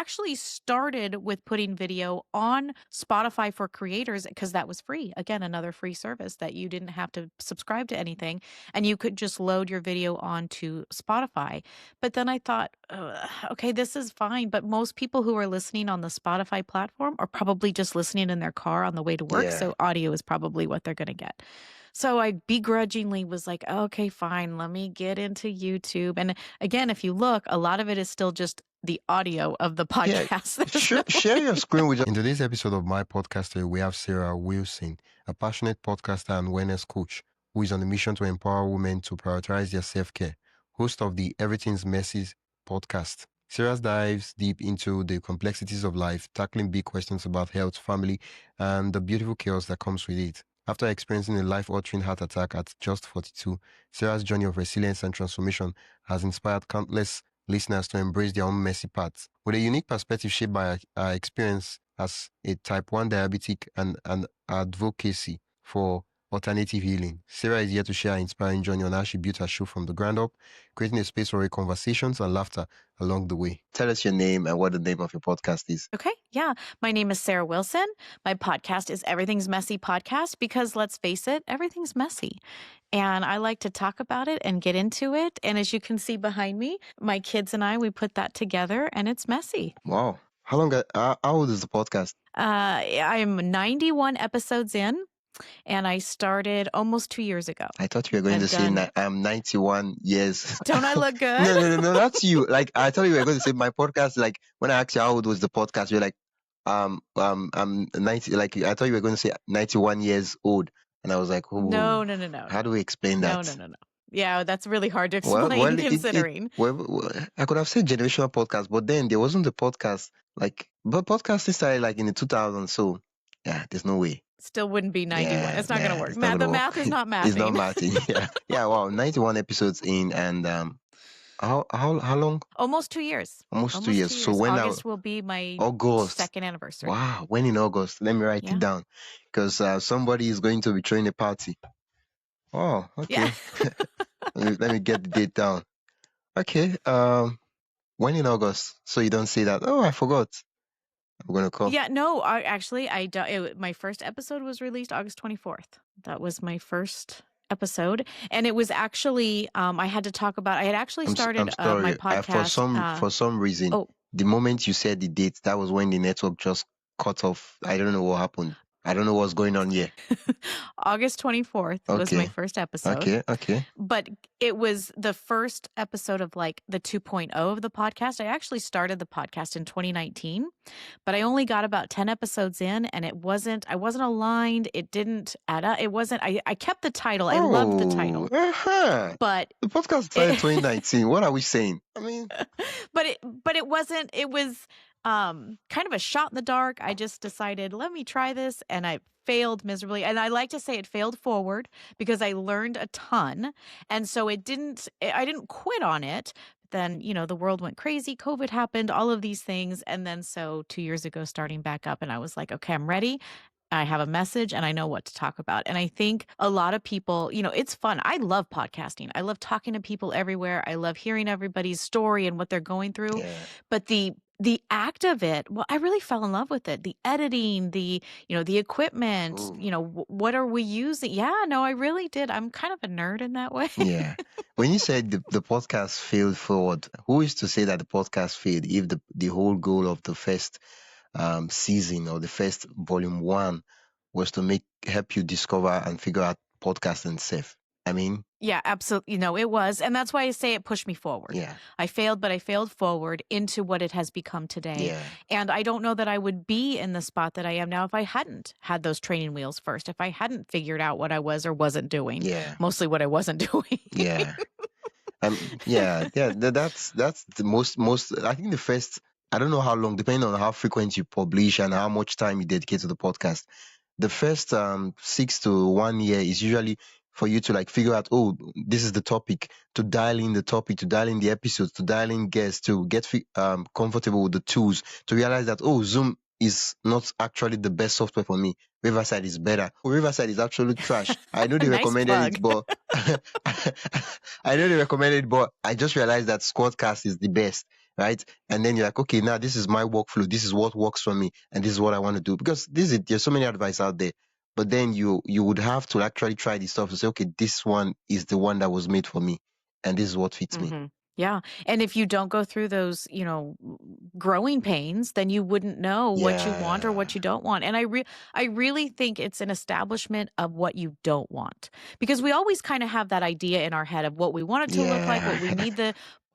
actually started with putting video on Spotify for creators because that was free. Again, another free service that you didn't have to subscribe to anything, and you could just load your video onto Spotify. But then I thought, okay, this is fine. But most people who are listening on the Spotify platform are probably just listening in their car on the way to work. Yeah. So audio is probably what they're going to get. So I begrudgingly was like, okay, fine, let me get into YouTube. And again, if you look, a lot of it is still just the audio of the podcast. Share your screen with us. In today's episode of My Podcaster, we have Sarah Wilson, a passionate podcaster and wellness coach who is on a mission to empower women to prioritize their self-care, host of the Everything's Messy podcast. Sarah dives deep into the complexities of life, tackling big questions about health, family, and the beautiful chaos that comes with it. After experiencing a life-altering heart attack at just 42, Sarah's journey of resilience and transformation has inspired countless listeners to embrace their own messy paths. With a unique perspective shaped by our experience as a type 1 diabetic and an advocacy for alternative healing, Sarah is here to share her inspiring journey on how she built her show from the ground up, creating a space for conversations and laughter along the way. Tell us your name and what the name of your podcast is. Okay, yeah. My name is Sarah Wilson. My podcast is Everything's Messy Podcast because let's face it, everything's messy. And I like to talk about it and get into it. And as you can see behind me, my kids and I, we put that together and it's messy. Wow. How old is the podcast? I'm 91 episodes in. And I started almost 2 years ago. I thought you were going to say I'm 91 years. Don't I look good? No, that's you. Like, I thought you were going to say my podcast. Like, when I asked you how old was the podcast, you're like, I'm 90. Like, I thought you were going to say 91 years old, and I was like, oh, no. How do we explain that? No. Yeah, that's really hard to explain considering. I could have said generational podcast, but then there wasn't a podcast. But podcasting started like in the 2000s, so yeah, there's no way. Still wouldn't be 91. It's not going to work. The math is not mathing. It's not mathing. Yeah. Wow. 91 episodes in, and how long? Almost 2 years. Almost 2 years. So when August will be my second anniversary. Wow. When in August? Let me write it down, because somebody is going to be throwing a party. Oh, okay. Yeah. let me get the date down. Okay. When in August? So you don't say that. Oh, I forgot. I'm going to call. Yeah, no, my first episode was released August 24th. That was my first episode. And it was actually, I had actually started my podcast. For some reason, the moment you said the date, that was when the network just cut off. I don't know what happened. I don't know what's going on here. August 24th was my first episode. Okay. But it was the first episode of like the 2.0 of the podcast. I actually started the podcast in 2019, but I only got about 10 episodes in, and I wasn't aligned. It didn't add up. I kept the title. I loved the title. But the podcast started in 2019. What are we saying? I mean, but it wasn't, it was kind of a shot in the dark. I just decided, let me try this, and I failed miserably. And I like to say it failed forward because I learned a ton. And so I didn't quit on it. Then, the world went crazy. COVID happened, all of these things. And then so 2 years ago, starting back up, and I was like, okay, I'm ready. I have a message and I know what to talk about. And I think a lot of people, it's fun. I love podcasting. I love talking to people everywhere. I love hearing everybody's story and what they're going through. Yeah. But the act of it, well, I really fell in love with it. The editing, the equipment, what are we using? Yeah, no, I really did. I'm kind of a nerd in that way. Yeah. When you said the podcast failed forward, who is to say that the podcast failed if the whole goal of the first season or the first volume 1 was to help you discover and figure out podcasting safe? I mean, yeah, absolutely. It was. And that's why I say it pushed me forward. Yeah. I failed, but I failed forward into what it has become today. Yeah. And I don't know that I would be in the spot that I am now if I hadn't had those training wheels first, if I hadn't figured out what I was or wasn't doing. Yeah. Mostly what I wasn't doing. Yeah. That's the most, I think the first, I don't know how long, depending on how frequent you publish and how much time you dedicate to the podcast. The first 6 to 1 year is usually for you to figure out, this is the topic, to dial in the topic, to dial in the episodes, to dial in guests, to get comfortable with the tools, to realize that, Zoom is not actually the best software for me. Riverside is better. Riverside is absolute trash. I know they recommended it, but I just realized that Squadcast is the best. right? And then you're like, okay, now this is my workflow. This is what works for me, and this is what I want to do. Because there's so many advice out there, but then you would have to actually try this stuff to say, okay, this one is the one that was made for me, and this is what fits me. Yeah. And if you don't go through those, growing pains, then you wouldn't know what you want or what you don't want. And I really think it's an establishment of what you don't want. Because we always kind of have that idea in our head of what we want it to look like, what we need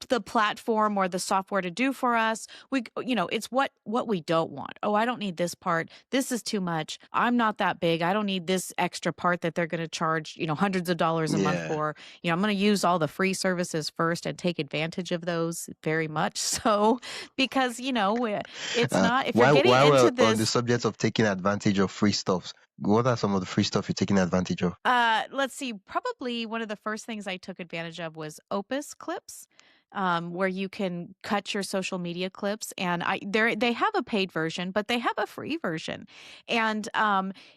the platform or the software to do for us. It's what we don't want. Oh, I don't need this part. This is too much. I'm not that big. I don't need this extra part that they're going to charge, hundreds of dollars a month for. I'm going to use all the free services first and take advantage of those very much so, because it's not, if you're getting while into we're this on the subject of taking advantage of free stuff, what are some of the free stuff you're taking advantage of? Let's see. Probably one of the first things I took advantage of was Opus clips, where you can cut your social media clips. And they have a paid version, but they have a free version, and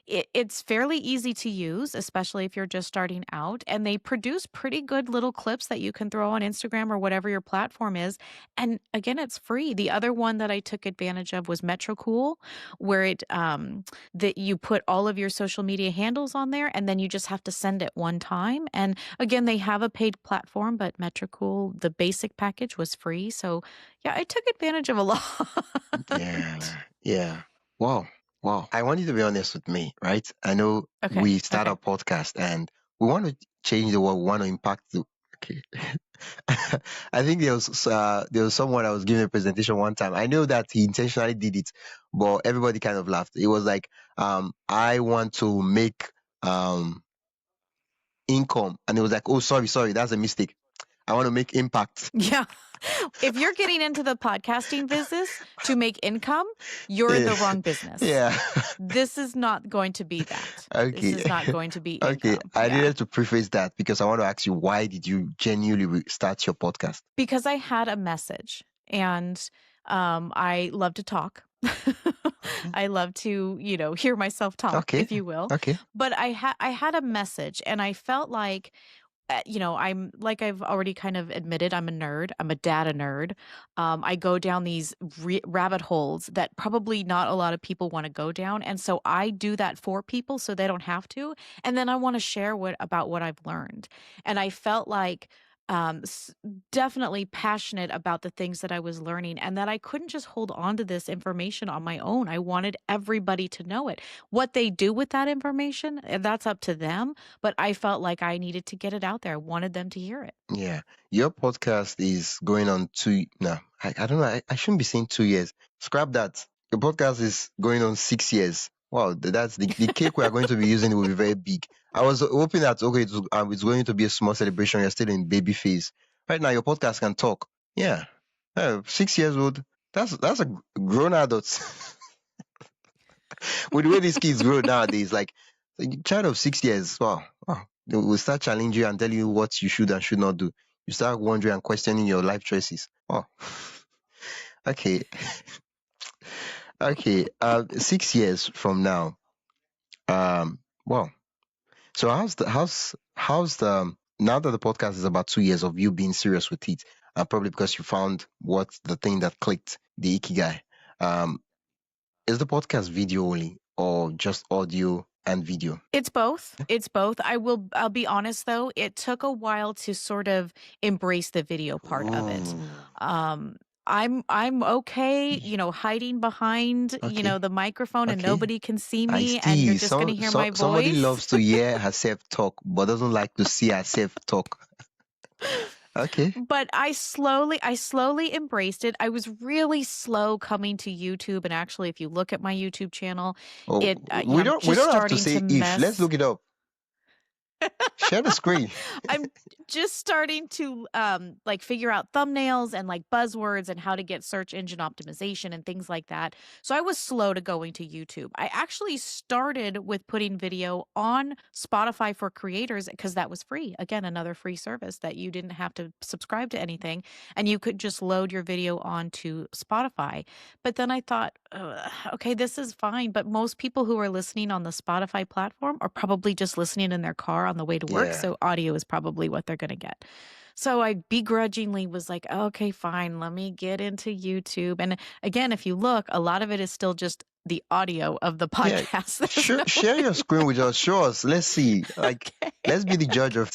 it's fairly easy to use, especially if you're just starting out. And they produce pretty good little clips that you can throw on Instagram or whatever your platform is. And again, it's free. The other one that I took advantage of was Metrocool, where that you put all of your social media handles on there, and then you just have to send it one time. And again, they have a paid platform, but Metrocool, the basic package, was free. So yeah, I took advantage of a lot. Yeah. Wow. I want you to be honest with me, right? I know we start a podcast and we want to change the world. We want to impact the. Okay. I think there was someone that was giving a presentation one time. I know that he intentionally did it, but everybody kind of laughed. It was like, I want to make income, and it was like, oh, sorry, that's a mistake. I want to make impact. Yeah. If you're getting into the podcasting business to make income, you're in the wrong business. Yeah. This is not going to be that. Okay. This is not going to be Okay. income. I needed to preface that because I want to ask you, why did you genuinely start your podcast? Because I had a message, and I love to talk. I love to, hear myself talk, if you will. Okay. But I had a message, and I felt like, I'm like, I've already kind of admitted, I'm a nerd. I'm a data nerd. I go down these rabbit holes that probably not a lot of people want to go down. And so I do that for people so they don't have to. And then I want to share about what I've learned. And I felt like definitely passionate about the things that I was learning, and that I couldn't just hold on to this information on my own. I wanted everybody to know it. What they do with that information, that's up to them. But I felt like I needed to get it out there. I wanted them to hear it. Yeah. Your podcast is going on I don't know. I shouldn't be saying 2 years. Scrap that. Your podcast is going on 6 years. Wow, that's the cake we are going to be using will be very big. I was hoping that, okay, it's going to be a small celebration. You're still in baby phase. Right now, your podcast can talk. Yeah. 6 years old. That's a grown adult. With the way these kids grow nowadays, like a child of 6 years, wow. They will start challenging you and telling you what you should and should not do. You start wondering and questioning your life choices. Oh, okay. Okay. 6 years from now. Wow. So how's the now that the podcast is about 2 years of you being serious with it, probably because you found what's the thing that clicked, the ikigai. Is the podcast video only or just audio and video? It's both. I'll be honest though, it took a while to sort of embrace the video part of it. I'm okay, hiding behind, the microphone, and nobody can see me, and you're just going to hear my voice. Somebody loves to hear herself talk, but doesn't like to see herself talk. Okay. But I slowly embraced it. I was really slow coming to YouTube, and actually, if you look at my YouTube channel, we don't have to say if. Let's look it up. Share the screen. I'm just starting to figure out thumbnails and like buzzwords and how to get search engine optimization and things like that. So I was slow to going to YouTube. I actually started with putting video on Spotify for creators because that was free. Again, another free service that you didn't have to subscribe to anything, and you could just load your video onto Spotify. But then I thought, okay, this is fine. But most people who are listening on the Spotify platform are probably just listening in their car on the way to work. Yeah. So audio is probably what they're going to get. So I begrudgingly was like, okay, fine, let me get into YouTube. And again, if you look, a lot of it is still just the audio of the Yeah, podcast. There's no share your screen with us. Show us. Let's see. Like, okay. let's be the judge of.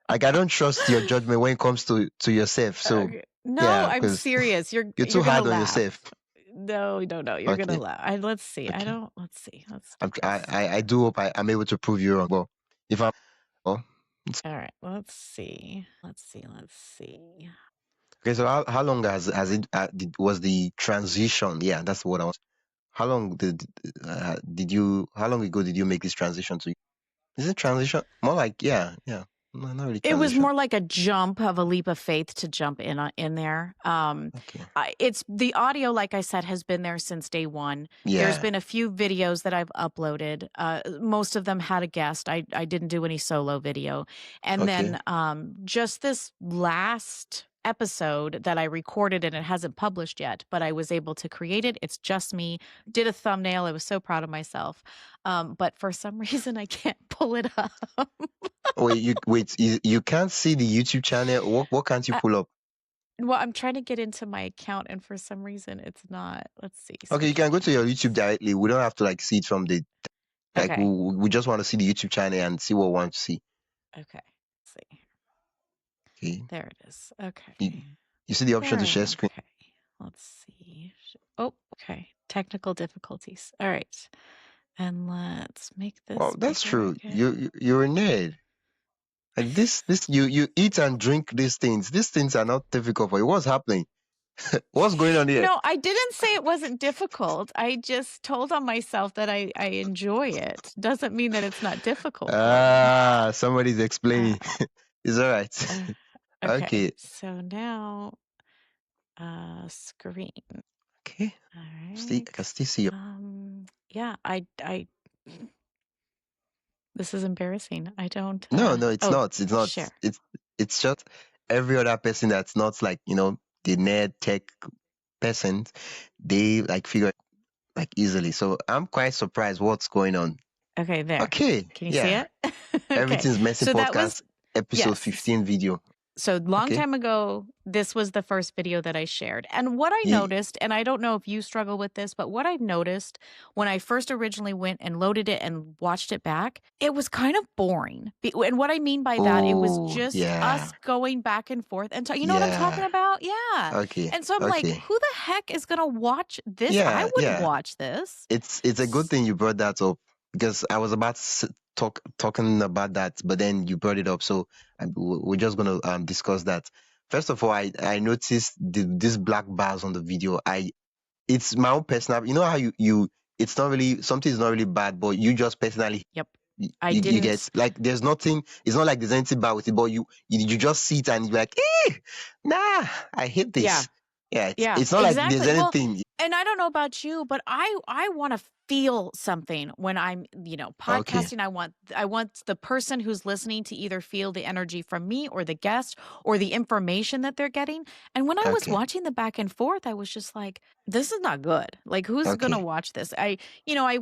Like, I don't trust your judgment when it comes to yourself. So, Okay. No, yeah, I'm because serious. you're too You're gonna hard on laugh. yourself. No, you're gonna Okay, laugh. Let's see. okay. Let's see. Let's do I do hope I'm able to prove you wrong. But if I'm, oh, all right, let's see. Let's see. okay. So how long has it was the transition? Yeah, that's what I was. How long did you? How long ago did you make this transition to? Is it transition? More like yeah. No, not really It was transition. more like a jump of a leap of faith to jump in there. Okay. It's the audio, like I said, has been there since day one. There's Yeah. been a few videos that I've uploaded. Most of them had a guest. I didn't do any solo video. And Okay. then just this last episode that I recorded, and it hasn't published yet, but I was able to create it. It's just me. Did a thumbnail. I was so proud of myself. But for some reason I can't pull it up. Wait. You can't see the YouTube channel. What can't you Uh, pull up? Well, I'm trying to get into my account, and for some reason it's not. Let's see. Okay, you Search can go to your videos. YouTube directly. We don't have to like see it from the like. Okay. We just want to see the YouTube channel and see what we want to see. Okay. Let's see. Okay. There it is. Okay. You see the option to share screen. Okay. Let's see. Oh, okay. Technical difficulties. All right. And let's make this. Wow, that's bigger true. again. You're a nerd. Like this you eat and drink these things. These things are not difficult for you. What's happening? What's going on here? No, I didn't say it wasn't difficult. I just told on myself that I enjoy it. Doesn't mean that it's not difficult for me. Somebody's explaining. It's all right. Okay. So now screen. Okay. All right. I can still see you. Yeah, I this is embarrassing. I don't No, it's not. It's not. Share. It's just every other person that's not like, the nerd tech person, they like figure it like easily. So I'm quite surprised what's going on. Okay, there. Okay. Can you see it? Everything's Messy So Podcast, that was episode yes. 15 video. So long Okay. time ago, this was the first video that I shared. And what I noticed, and I don't know if you struggle with this, but what I noticed when I first originally went and loaded it and watched it back, it was kind of boring. And what I mean by that, it was just us going back and forth. And you know what I'm talking about? Yeah. Okay. And so I'm like, who the heck is going to watch this? I wouldn't watch this. It's a good thing you brought that up, because I was about to talking about that, but then you brought it up, so we're just gonna discuss that. First of all, I noticed these black bars on the video. It's my own personal. You know how you it's not really, something is not really bad, but you just personally. Yep. You get like there's nothing. It's not like there's anything bad with it, but you just see it and you're like, nah, I hate this. Yeah. It's not like there's anything. And I don't know about you, but I want to feel something when I'm, podcasting. I want the person who's listening to either feel the energy from me or the guest or the information that they're getting. And when I was watching the back and forth, I was just like, this is not good. Like, who's going to watch this? I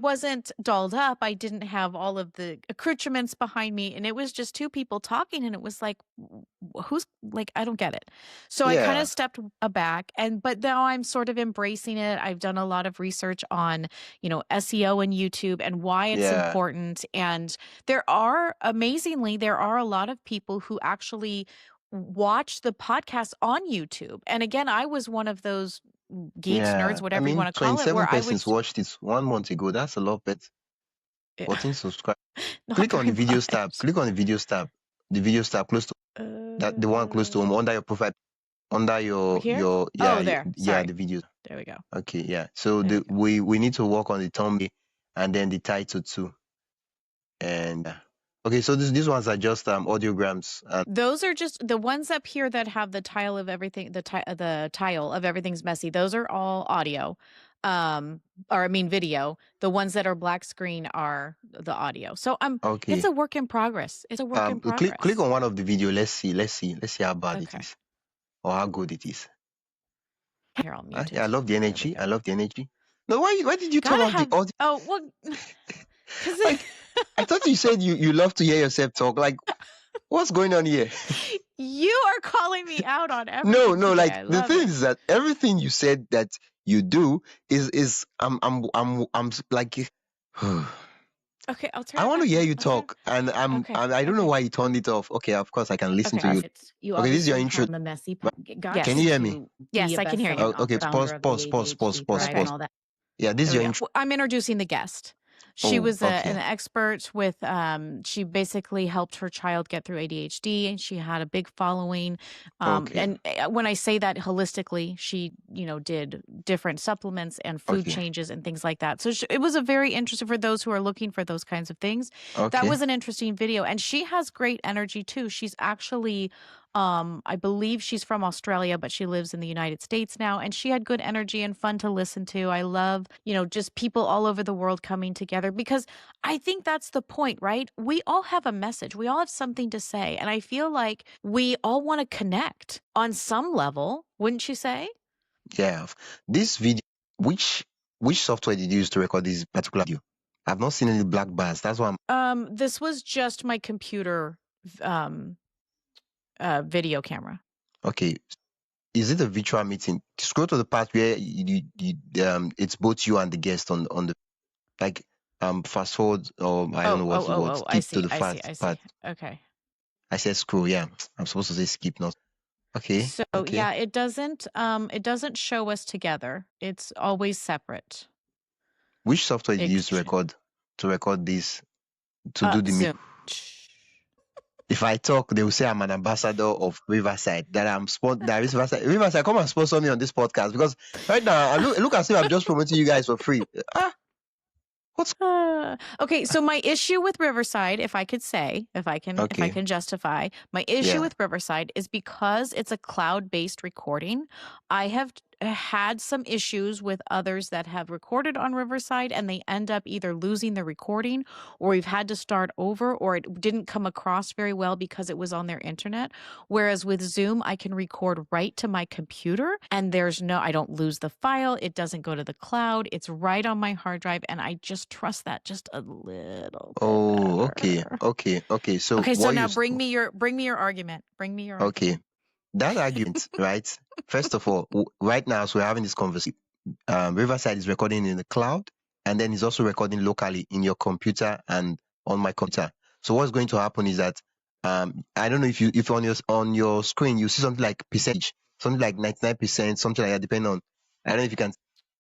wasn't dolled up. I didn't have all of the accoutrements behind me, and it was just two people talking, and it was like, who's like, I don't get it. So I kind of stepped back, but now I'm sort of embracing it. I've done a lot of research on, SEO and YouTube and why it's important. And amazingly, there are a lot of people who actually watch the podcast on YouTube. And again, I was one of those geeks, nerds, whatever you want to call it. 27 persons watched it 1 month ago. That's a lot better. 14 subscribe. Click on the videos tab. Click on the videos tab. The videos tab close to that, the one close to home, under your profile, under your there. The videos. There we go. Okay, yeah. So we need to work on the thumbnail and then the title too. And okay, so these ones are just audiograms. Those are just the ones up here that have the tile of everything. The tile of everything's messy. Those are all audio, video. The ones that are black screen are the audio. So it's a work in progress. It's a work in progress. Click on one of the video. Let's see how bad it is or how good it is. Here, I'll mute it. I love the energy. I love the energy. No, why did you turn off the audio? Oh, well, like, I thought you said you love to hear yourself talk. Like, What's going on here? You are calling me out on everything No, today. like I the love thing it. is that everything you said that you do is I'm like Okay, I'll turn I it want to back hear on. you talk, and Okay. I don't know Okay. why you turned it off. Okay, of course I can listen Okay. to you. You Okay, this is your obviously intro. have the messy got Yes. Can you you hear me? to Yes, be a I can hear you. best-selling Okay, author, founder of the ADHD Thrive Okay. and all that. Yeah, this is There your we intro. go. I'm introducing the guest. She Oh, was an okay. expert with, she basically helped her child get through ADHD, and she had a big following. Okay. And when I say that holistically, she, did different supplements and food Okay. changes and things like that. So it was a very interesting for those who are looking for those kinds of things. That Okay. was an interesting video. And she has great energy too. She's actually, I believe she's from Australia, but she lives in the United States now. And she had good energy and fun to listen to. I love, just people all over the world coming together, because I think that's the point, right? We all have a message. We all have something to say. And I feel like we all want to connect on some level, wouldn't you say? Yeah. This video, which software did you use to record this particular video? I've not seen any black bars. That's why I'm This was just my computer video camera. okay. Is it a virtual meeting? Scroll to the part where it's both you and the guest on the like fast forward, or I don't know what's the word. I Skip to see. the I see. fast I see. part. Okay. I said scroll. Yeah, I'm supposed to say skip, not okay. So Okay. yeah, it doesn't show us together. It's always separate. Which software did you use It to record this to do the meet? Zoom. If I talk, they will say I'm an ambassador of Riverside. That that is Riverside. Riverside, come and sponsor me on this podcast, because right now I look as if I'm just promoting you guys for free. What's Okay, so my issue with Riverside, if I could say, if I okay? can justify, my issue Yeah. with Riverside is because it's a cloud-based recording. I have had some issues with others that have recorded on Riverside, and they end up either losing the recording, or we've had to start over, or it didn't come across very well because it was on their internet. Whereas with Zoom, I can record right to my computer, and I don't lose the file. It doesn't go to the cloud. It's right on my hard drive, and I just trust that just a little bit Oh, okay, better. okay. So Okay, so what now you bring me your argument. Bring me your argument. okay? That argument, right? First of all, right now, as we're having this conversation, Riverside is recording in the cloud, and then it's also recording locally in your computer and on my computer. So what's going to happen is that I don't know if on your screen you see something like percentage, something like 99%, something like that, depending on, I don't know if you can.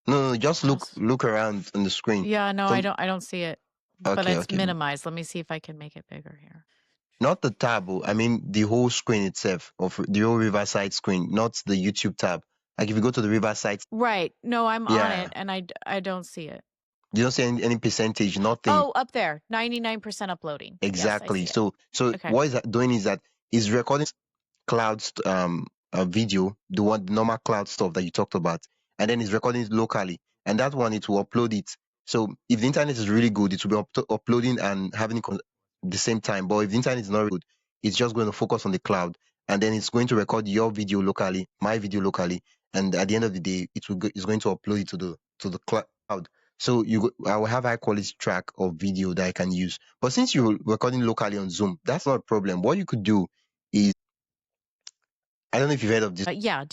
No, just look around on the screen. Yeah, no, I don't see it. But Okay, it's okay. minimized. Let me see if I can make it bigger here. Not the tab, I mean the whole screen itself, of the whole Riverside screen, not the YouTube tab. Like if you go to the Riverside, Right. No, I'm on yeah, it, and I don't see it. you don't see any percentage, nothing. Oh, up there, 99% uploading. Exactly. Yes, I see it. So Okay. what is that doing is that it's recording cloud a video, the normal cloud stuff that you talked about, and then it's recording it locally, and that one it will upload it. So if the internet is really good, it will be uploading and having it the same time. But if the internet is not really good, it's just going to focus on the cloud, and then it's going to record your video locally, my video locally, and at the end of the day, it's going to upload it to the cloud. So I will have high quality track of video that I can use. But since you're recording locally on Zoom, that's not a problem. What you could do is, I don't know if you've heard of this. Yeah,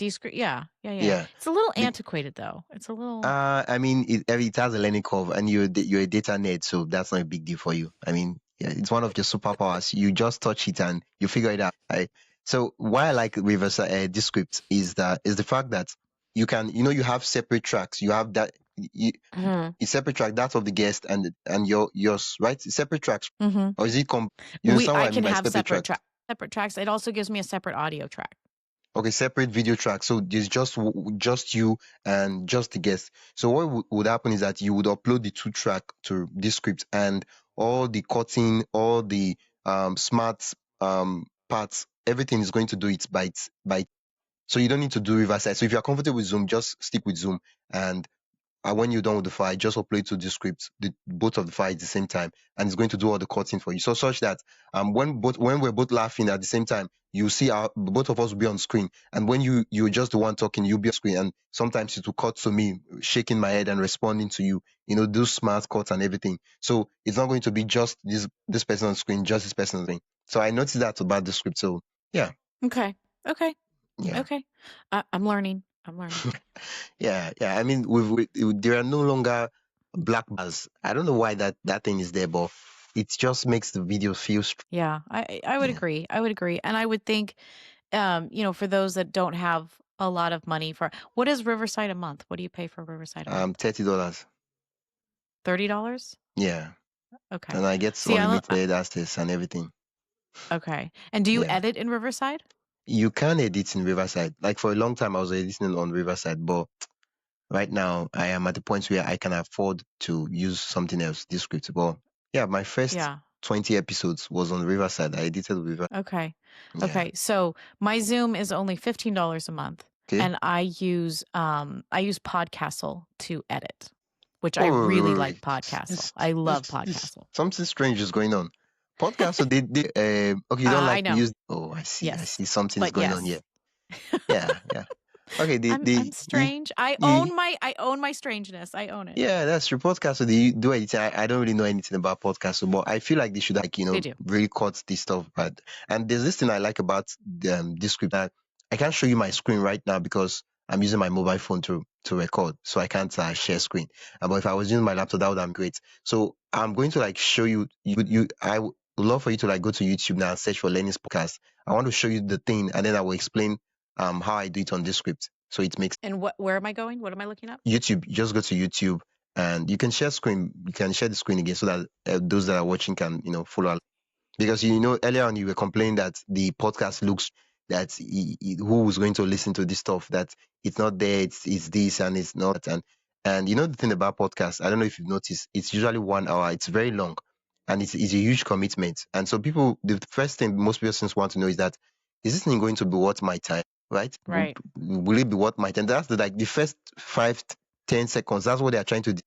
yeah. It's a little antiquated though. It's a little. I mean, it has a learning curve, and you're a data nerd, so that's not a big deal for you. I mean, yeah, it's one of your superpowers. You just touch it and you figure it out. Right? So why I like reverse this script is the fact that you can, you have separate tracks. You have that it's separate track, that's of the guest and yours, right? It's separate tracks, or is it you understand what I mean by separate tracks? Separate tracks. It also gives me a separate audio track. Okay, separate video track. So there's just you and just the guest. So what would happen is that you would upload the two track to this script, and all the cutting, all the smart parts, everything is going to do it by so you don't need to do Riverside. So if you're comfortable with Zoom, just stick with Zoom, and when you're done with the file, just upload to the script, both of the files at the same time, and it's going to do all the cutting for you. So such that when we're both laughing at the same time, you see both of us will be on screen, and when you're just the one talking, you'll be on screen, and sometimes it will cut to me shaking my head and responding to you, do smart cuts and everything. So it's not going to be just this person on screen, just this person on screen. So I noticed that about the script. So yeah. Okay. Yeah. Okay. I'm learning. Yeah. I mean, there are no longer black bars. I don't know why that thing is there, but it just makes the video feel. Yeah, I would Yeah. agree. And I would think, for those that don't have a lot of money what is Riverside a month? What do you pay for Riverside a month? $30. $30? Yeah. Okay. And I get See, unlimited access and everything. okay. And do you Yeah. edit in Riverside? You can edit in Riverside. Like for a long time, I was editing on Riverside, but right now I am at the point where I can afford to use something else, this script. But yeah, my first Yeah. 20 episodes was on Riverside. I edited with Riverside. Okay. Yeah. Okay. So my Zoom is only $15 a month. Okay. And I use Podcastle to edit, which I really like Podcastle. I love Podcastle. Something strange is going on. Podcastle, okay, you don't like to use. Oh, I see. Yes. I see something is going on here. Yeah. Okay, I'm strange. I own my strangeness. I own it. Yeah, that's true. Podcast, they do editing. I don't really know anything about podcasts, but I feel like they should They do. really cut this stuff. But and there's this thing I like about this script that I can't show you my screen right now because I'm using my mobile phone to record, so I can't share screen. But if I was using my laptop, that would have been great. So I'm going to show you. I would love for you to go to YouTube now and search for Lenny's podcast. I want to show you the thing, and then I will explain how I do it on this script. So it makes. And where am I going? What am I looking up? YouTube. Just go to YouTube and you can share screen. You can share the screen again so that those that are watching can follow along. Because earlier on you were complaining that the podcast looks that who was going to listen to this stuff, that it's not there, it's this and it's not, and the thing about podcasts, I don't know if you've noticed, it's usually 1 hour. It's very long and it's a huge commitment. And so the first thing most persons want to know is that, is this thing going to be worth my time? Right? Will it be worth my time? That's the first 5-10 seconds. That's what they are trying to do.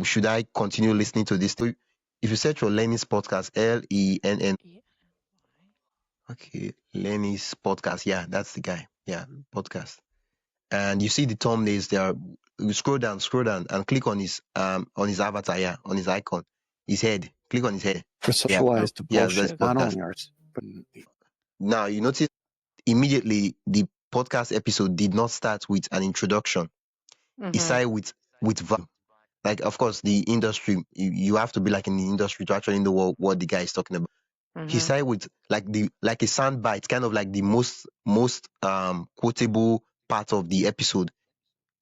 Should I continue listening to this? If you search for Lenny's podcast, Lenn. Okay, Lenny's podcast. Yeah, that's the guy. Yeah, podcast. And you see the thumbnails there. You scroll down, and click on his avatar. Yeah, on his icon, his head. Click on his head. For socialized bullshit, not only ours, but now you notice immediately the podcast episode did not start with an introduction. It started with value. Like, of course, the industry, you have to be in the industry to actually know what the guy is talking about. He started with a sound bite, kind of like the most quotable part of the episode.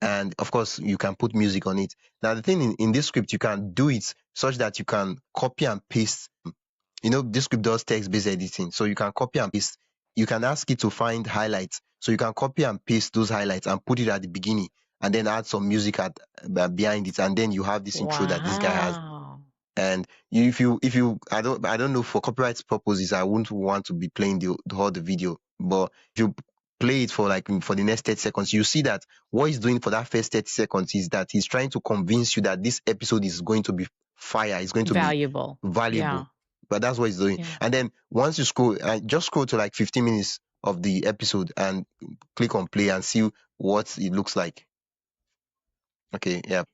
And of course, you can put music on it. Now, the thing in this script, you can do it such that you can copy and paste. This script does text-based editing, so you can copy and paste. You can ask it to find highlights, so you can copy and paste those highlights and put it at the beginning, and then add some music behind it, and then you have this intro that this guy has. And if you, I don't know, for copyright purposes, I wouldn't want to be playing the whole video, but if you play it for the next 30 seconds, you see that what he's doing for that first 30 seconds is that he's trying to convince you that this episode is going to be fire, it's going to be valuable. Yeah. But that's what he's doing. Yeah. And then once you just scroll to 15 minutes of the episode and click on play and see what it looks like. Okay, yeah.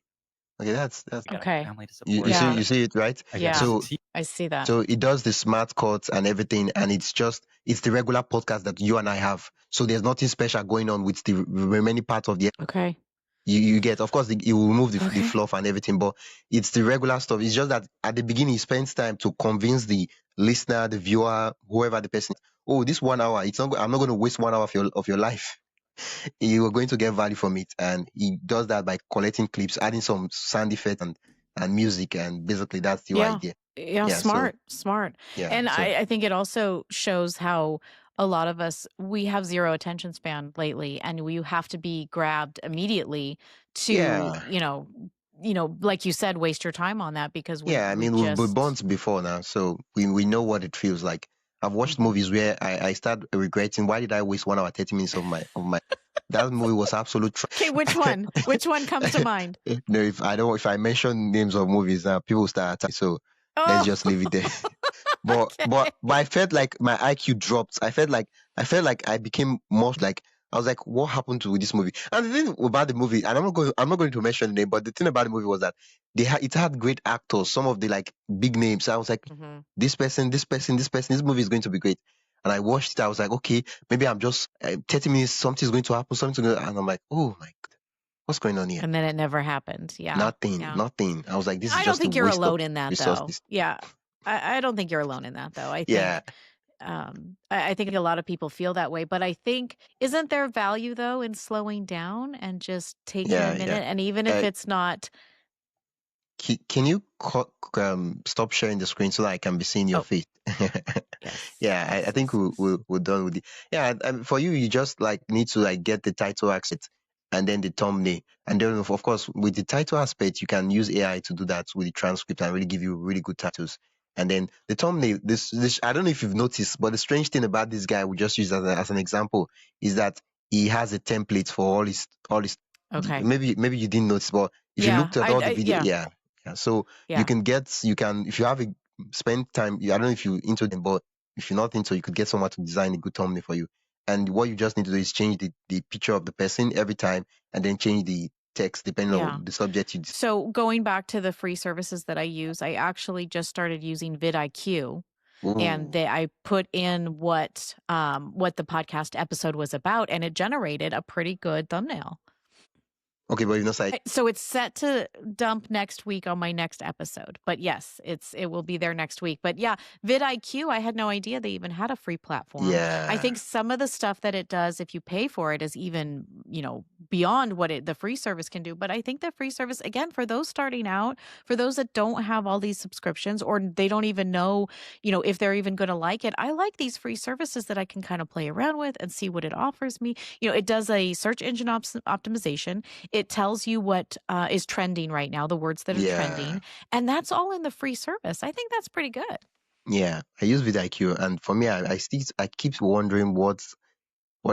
Okay, that's okay. You see it, right? Yeah. So I see that. So it does the smart cuts and everything, and it's the regular podcast that you and I have. So there's nothing special going on with the remaining part of the. Okay. You get, of course, it will remove the fluff and everything, but it's the regular stuff. It's just that at the beginning, he spends time to convince the listener, the viewer, whoever the person. Oh, this 1 hour, I'm not going to waste 1 hour of your life. You are going to get value from it, and he does that by collecting clips, adding some sound effects and music, and basically that's the idea. Yeah, smart. Yeah, and I think it also shows how a lot of us, we have zero attention span lately, and we have to be grabbed immediately to like you said, waste your time on that, because we've been burnt before now, so we know what it feels like. I've watched movies where I start regretting, why did I waste 1 hour 30 minutes of my that movie was absolute trash. Okay, which one? Which one comes to mind? No, if I mention names of movies now, people start attacking, so let's just leave it there. But I felt like my IQ dropped. I felt like I became more I was like, what happened to this movie? And the thing about the movie, and I'm not going to mention the name, but the thing about the movie was that it had great actors, some of the like big names. I was like, this person, this movie is going to be great. And I watched it. I was like, okay, maybe I'm just 30 minutes, something's going to happen, and I'm like, oh my God, what's going on here? And then it never happened. Yeah. Nothing. I was like, this is I just don't think a you're waste alone of in that, resources. though. Yeah. I don't think you're alone in that, though. I think, Yeah. I think a lot of people feel that way. But I think, isn't there value, though, in slowing down and just taking a minute? And even if it's not. Can you stop sharing the screen so that I can be seeing your face? Yes. Yeah, I think we're done with it. Yeah, for you just like need to like get the title aspect and then the thumbnail. And then of course with the title aspect, you can use AI to do that with the transcript and really give you really good titles. And then the thumbnail, this I don't know if you've noticed, but the strange thing about this guy, we just use as an example, is that he has a template for all his. Okay. Maybe you didn't notice, but if you looked at all the video, yeah. So you can if you have spend time. I don't know if you're into them, but if you're not into, you could get someone to design a good thumbnail for you. And what you just need to do is change the picture of the person every time, and then change the text depending on the subject you. So going back to the free services that I use, I actually just started using vidIQ. And I put in what the podcast episode was about, and it generated a pretty good thumbnail. Okay, but so it's set to dump next week on my next episode. But yes, it will be there next week. But yeah, vidIQ, I had no idea they even had a free platform. Yeah. I think some of the stuff that it does, if you pay for it, is even, beyond what the free service can do. But I think the free service, again, for those starting out, for those that don't have all these subscriptions, or they don't even know, if they're even going to like it, I like these free services that I can kind of play around with and see what it offers me. It does a search engine optimization. It tells you what is trending right now, the words that are trending, and that's all in the free service. I think that's pretty good. Yeah, I use vidIQ, and for me, I keep wondering what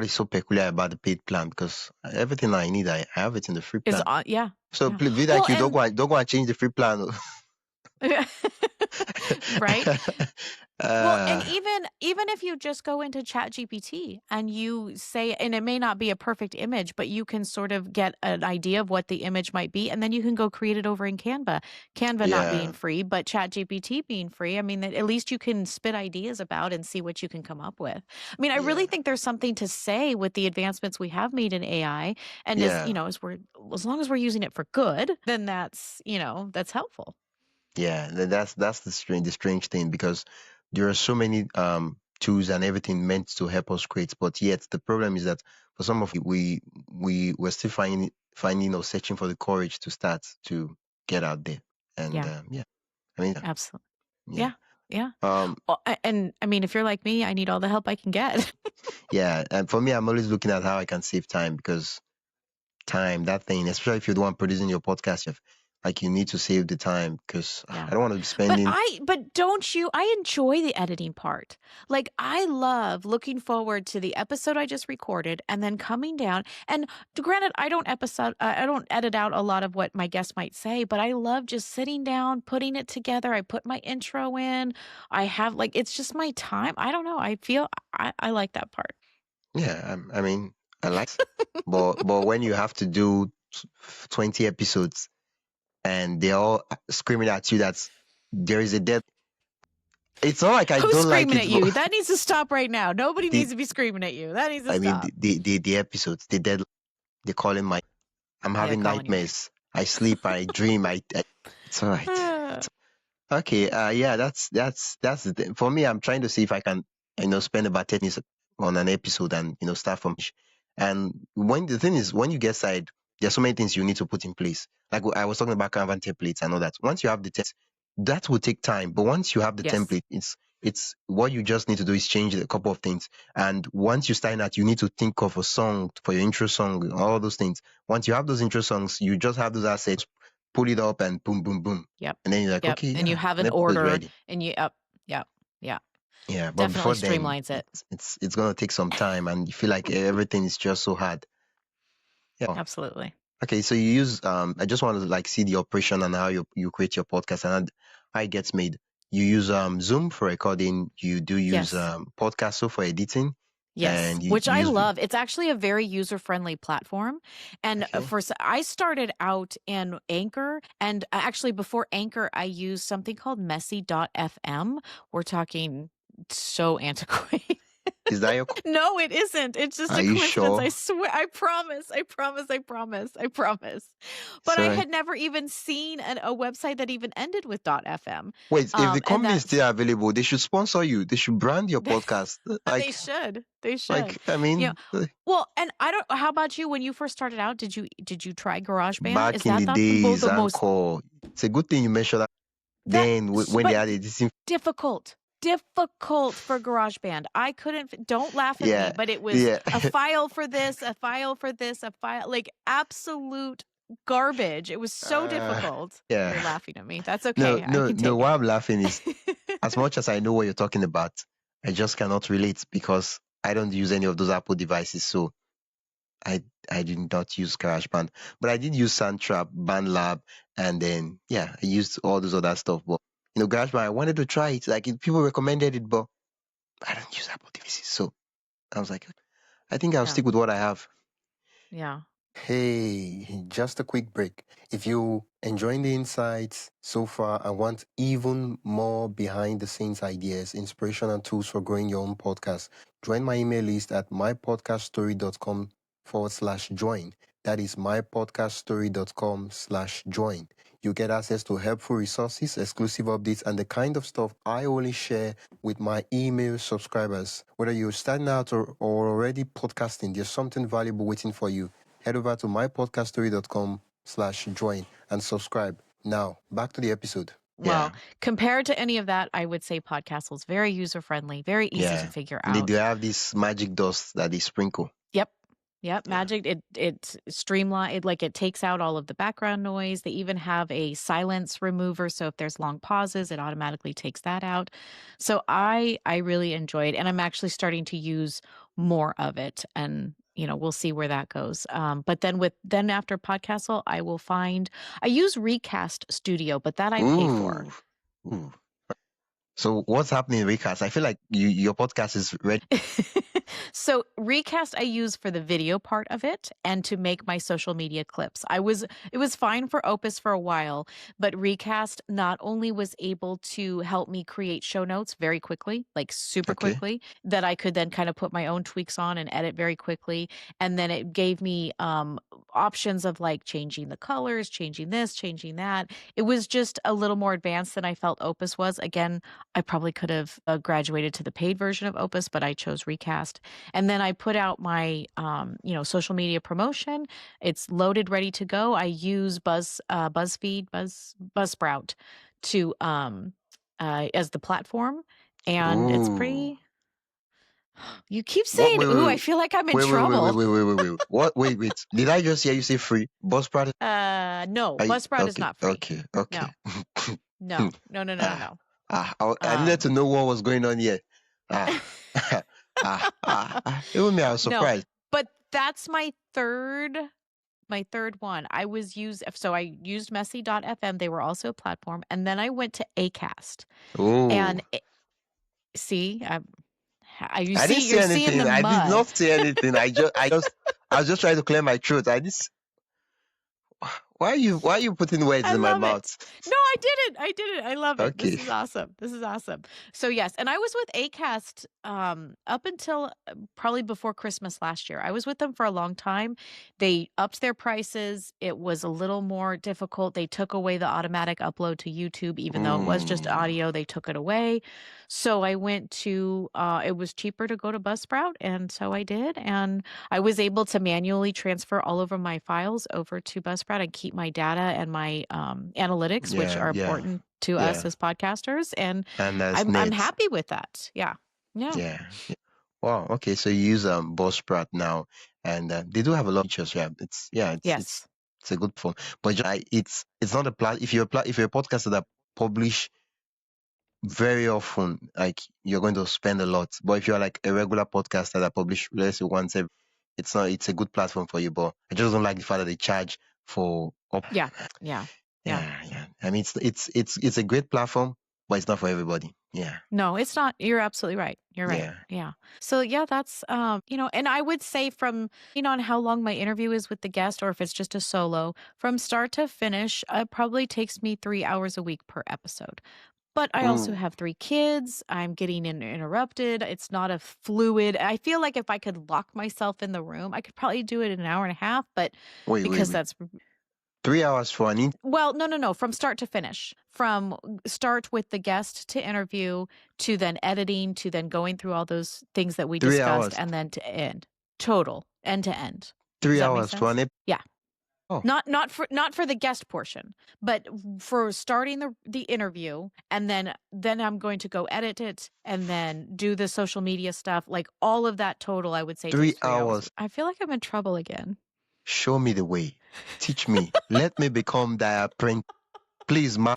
is so peculiar about the paid plan, because everything I need, I have it in the free plan. So please, vidIQ, don't go and change the free plan. Right. Well, and even if you just go into ChatGPT and you say, and it may not be a perfect image, but you can sort of get an idea of what the image might be, and then you can go create it over in Canva. Canva not being free, but ChatGPT being free. I mean, at least you can spit ideas about and see what you can come up with. I mean, I really think there's something to say with the advancements we have made in AI, and as long as we're using it for good, then that's helpful. Yeah, that's the strange thing, because there are so many tools and everything meant to help us create, but yet the problem is that for some of it, we're still finding or searching for the courage to start to get out there. And I mean, absolutely. Yeah. And I mean, if you're like me, I need all the help I can get. Yeah, and for me, I'm always looking at how I can save time, because that thing, especially if you're the one producing your podcast, like you need to save the time, because I don't want to be spending. But don't you? I enjoy the editing part. Like, I love looking forward to the episode I just recorded and then coming down. And granted, I don't edit out a lot of what my guest might say, but I love just sitting down, putting it together. I put my intro in. I have it's just my time. I don't know. I feel I like that part. Yeah, I mean, I like it. but when you have to do 20 episodes, and they're all screaming at you that there is a dead. It's not like I Who's don't like it. Who's screaming at you? That needs to stop right now. Nobody needs to be screaming at you. That needs to stop. I mean, the episodes, the dead. They're calling my. I'm having nightmares. I sleep. I dream. It's all right. Okay. Yeah. That's the thing. For me, I'm trying to see if I can, spend about 10 minutes on an episode and start from. And when you get started, there's so many things you need to put in place. Like I was talking about Canva templates and all that. Once you have the text, that will take time. But once you have the template, it's what you just need to do is change a couple of things. And once you start that, you need to think of a song for your intro song, all those things. Once you have those intro songs, you just have those assets, pull it up, and boom, boom, boom. Yep. And then you're like, okay, and you have an order, and you yeah, but definitely before then, streamlines it. It's gonna take some time, and you feel like everything is just so hard. Yeah, absolutely. Okay, so you use I just want to see the operation and how you create your podcast and how it gets made. You use Zoom for recording. You do use Podcasto for editing. Yes, and you which I use love. It's actually a very user-friendly platform. And okay. I started out in Anchor, and actually before Anchor, I used something called messy.fm. We're talking so antiquated. Is that your? No, it isn't. It's just Are a you coincidence. I sure? swear. I promise. I promise. I promise. I promise. But I So had never even seen a website that even ended with .fm. wait, if the And company is still available, they should sponsor you. They should brand your podcast. they should. They should. I You know, mean, well, and I don't. How about you? When you first started out, did you try GarageBand? Is back in that the not days, the most Anchor. It's a good thing you mentioned that. Then when they but added this, difficult for GarageBand? I couldn't. Don't laugh at me, yeah, but it was yeah, a file for this, a file for this, a file like absolute garbage. It was so difficult. You're yeah. laughing at me. That's okay. I No, can no. take Why it. I'm laughing is as much as I know what you're talking about, I just cannot relate because I don't use any of those Apple devices. So I did not use GarageBand, but I did use Soundtrap, BandLab, and then yeah, I used all those other stuff. But GarageBand, I wanted to try it. Like people recommended it, but I don't use Apple devices, so I was like, I think I'll Yeah. stick with what I have. Yeah. Hey, just a quick break. If you enjoying the insights so far and want even more behind the scenes ideas, inspiration, and tools for growing your own podcast, join my email list at mypodcaststory.com/join. That is mypodcaststory.com/join. You get access to helpful resources, exclusive updates, and the kind of stuff I only share with my email subscribers. Whether you're starting out or already podcasting, there's something valuable waiting for you. Head over to mypodcaststory.com/join and subscribe. Now, back to the episode. Well, compared to any of that, I would say Podcastle is very user-friendly, very easy to figure They out. do have this magic dust that they sprinkle. Yep. Magic. It streamline. It takes out all of the background noise. They even have a silence remover, so if there's long pauses, it automatically takes that out. So I really enjoyed, and I'm actually starting to use more of it, and we'll see where that goes. But then after Podcastle, I use Recast Studio, but that I pay for. Ooh. So what's happening in Recast? I feel like your podcast is ready. So Recast I use for the video part of it and to make my social media clips. It was fine for Opus for a while, but Recast not only was able to help me create show notes very quickly, like super quickly, that I could then kind of put my own tweaks on and edit very quickly. And then it gave me options of like changing the colors, changing this, changing that. It was just a little more advanced than I felt Opus was. Again, I probably could have graduated to the paid version of Opus, but I chose Recast. And then I put out my, social media promotion. It's loaded, ready to go. I use Buzzsprout to as the platform, and it's pretty. You keep saying, "Ooh," I feel like I'm in trouble. Wait. What? Wait. Did I just hear you say free? Buzzsprout? No, Buzzsprout is not free. Okay. No. I needed to know what was going on here. Even me, I was surprised. No, but that's my third one. I used messy.fm. They were also a platform. And then I went to Acast. Oh. And see, I didn't say anything. I did not say anything. I was just trying to clear my throat. Why are you putting words in my mouth? No, I did it. I love it. Okay. This is awesome. So yes, and I was with Acast up until probably before Christmas last year. I was with them for a long time. They upped their prices. It was a little more difficult. They took away the automatic upload to YouTube, even though it was just audio. They took it away. So I went to it was cheaper to go to Buzzsprout, and so I did, and I was able to manually transfer all over my files over to Buzzsprout and keep my data and my analytics, which are important to us as podcasters, and I'm happy with that. Yeah. Wow. Okay, so you use Buzzsprout now, and they do have a lot of features. It's a good phone, but it's not a if you're a podcaster that publish very often, like you're going to spend a lot. But if you're like a regular podcaster that publish, let's say once every, it's a good platform for you. But I just don't like the fact that they charge for Yeah. I mean, it's a great platform, but it's not for everybody. Yeah. No, it's not. You're absolutely right. You're right. Yeah. Yeah. So yeah, that's and I would say from on how long my interview is with the guest or if it's just a solo, from start to finish, it probably takes me 3 hours a week per episode. But I also have 3 kids. I'm getting interrupted. It's not a fluid. I feel like if I could lock myself in the room, I could probably do it in an hour and a half, but Wait. that's 3 hours for an well, no, from start to finish. From start with the guest to interview to then editing to then going through all those things that we 3 discussed hours. and then to end. Total, end to end. 3 hours for an Yeah. Oh. Not for the guest portion, but for starting the interview and then I'm going to go edit it and then do the social media stuff. Like all of that total, I would say 3 takes 3 hours. hours. I feel like I'm in trouble again. Show me the way. Teach me. Let me become thy apprentice. Please, ma.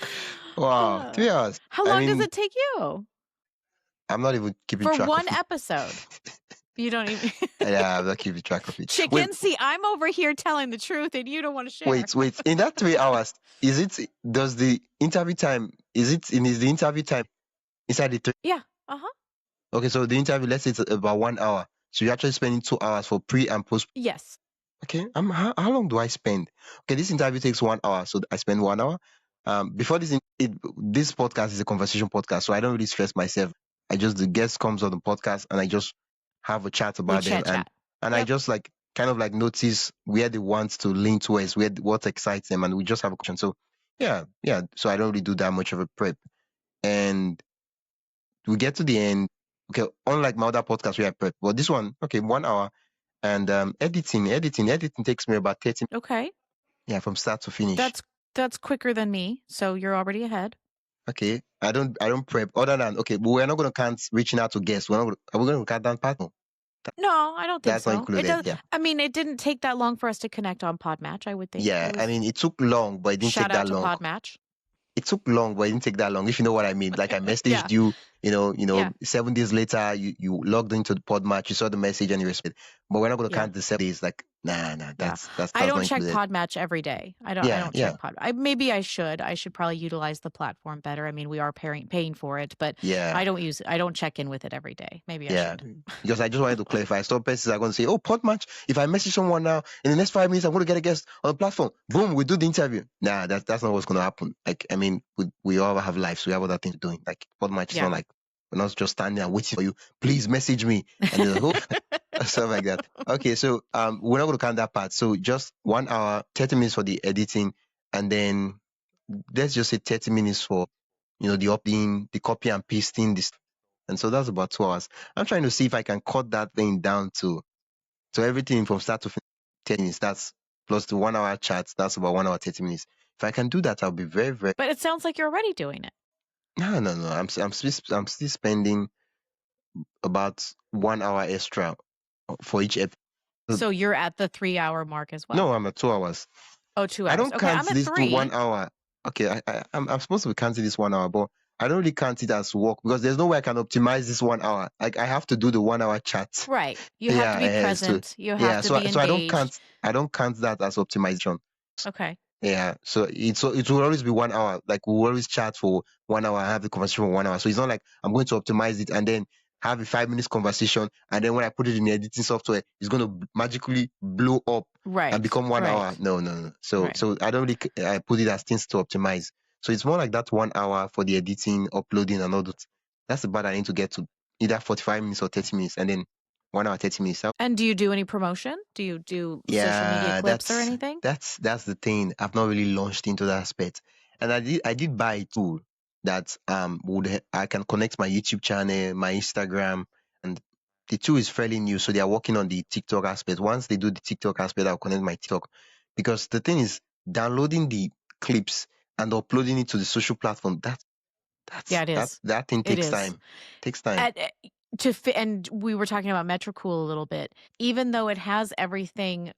Wow. 3 hours. How long does it take you? I'm not even keeping For track one of it. episode. You don't even. Yeah, I'm not keeping track of it. Chicken, see, I'm over here telling the truth and you don't want to share. Wait. In that 3 hours, does the interview time, is the interview time inside the 3? Yeah. Uh-huh. Okay, so the interview, let's say it's about 1 hour. So you're actually spending 2 hours for pre and post. Yes. Okay. How long do I spend? Okay, this interview takes 1 hour, so I spend 1 hour. Before this podcast is a conversation podcast, so I don't really stress myself. The guest comes on the podcast and I just have a chat about them, and I just kind of notice where they want to lean towards, what excites them, and we just have a question. So yeah. So I don't really do that much of a prep, and we get to the end. Okay, unlike my other podcast where I prep, but this one, okay, 1 hour, and editing takes me about 30 minutes. Okay. Yeah, from start to finish. That's quicker than me, so you're already ahead. Okay, I don't prep other than but we're not going to count reaching out to guests. Are we going to count that part? No, I don't think that's so. Not included. Yeah. I mean, it didn't take that long for us to connect on Podmatch, I would think. Yeah, I mean, it took long, but it didn't take that long. Shout out to Podmatch. It took long, but it didn't take that long. If you know what I mean. Like I messaged you, 7 days later, you logged into the Podmatch, you saw the message and you responded. But we're not going to count the 7 days. Like, nah, that's I don't not check included. Podmatch every day. I don't check Pod. Maybe I should. I should probably utilize the platform better. I mean, we are paying for it, but I don't check in with it every day. Maybe I should. Because I just wanted to clarify. Some persons are going to say, oh, Podmatch, if I message someone now, in the next 5 minutes, I'm going to get a guest on the platform. Boom, we do the interview. Nah, that's not what's going to happen. Like, I mean, we all have lives. We have other things doing. Like, Podmatch is not like, we're not just standing and waiting for you. Please message me. And they're like, oh, stuff like that. Okay, so we're not going to count that part. So just 1 hour, 30 minutes for the editing, and then let's just say 30 minutes for, the updating, the copy and pasting this. And so that's about 2 hours. I'm trying to see if I can cut that thing down to everything from start to finish, 10 minutes. That's plus the 1 hour chats. That's about 1 hour, 30 minutes. If I can do that, I'll be very, very. But it sounds like you're already doing it. No. I'm still spending about 1 hour extra for each episode. So you're at the 3 hour mark as well. No, I'm at 2 hours. Oh, 2 hours. I don't count this 3. to 1 hour. Okay, I'm supposed to be counting this 1 hour, but I don't really count it as work because there's no way I can optimize this 1 hour. Like I have to do the 1 hour chat. Right. You have to be present. You have to be engaged. So I don't count that as optimization. Okay. Yeah. So it will always be 1 hour. Like we'll always chat for 1 hour and have the conversation for 1 hour. So it's not like I'm going to optimize it and then have a 5 minutes conversation, and then when I put it in the editing software, it's going to magically blow up and become 1 hour. No. So I don't really I put it as things to optimize. So it's more like that 1 hour for the editing, uploading, and all that. That's the part I need to get to, either 45 minutes or 30 minutes, and then 1 hour, 30 minutes. And do you do any promotion? Do you do social media clips or anything? That's the thing. I've not really launched into that aspect, and I did buy a tool that I can connect my YouTube channel, my Instagram, and the tool is fairly new. So they are working on the TikTok aspect. Once they do the TikTok aspect, I'll connect my TikTok, because the thing is downloading the clips and uploading it to the social platform. It is. That thing takes time. Takes time. And we were talking about Metricool a little bit. Even though it has everything,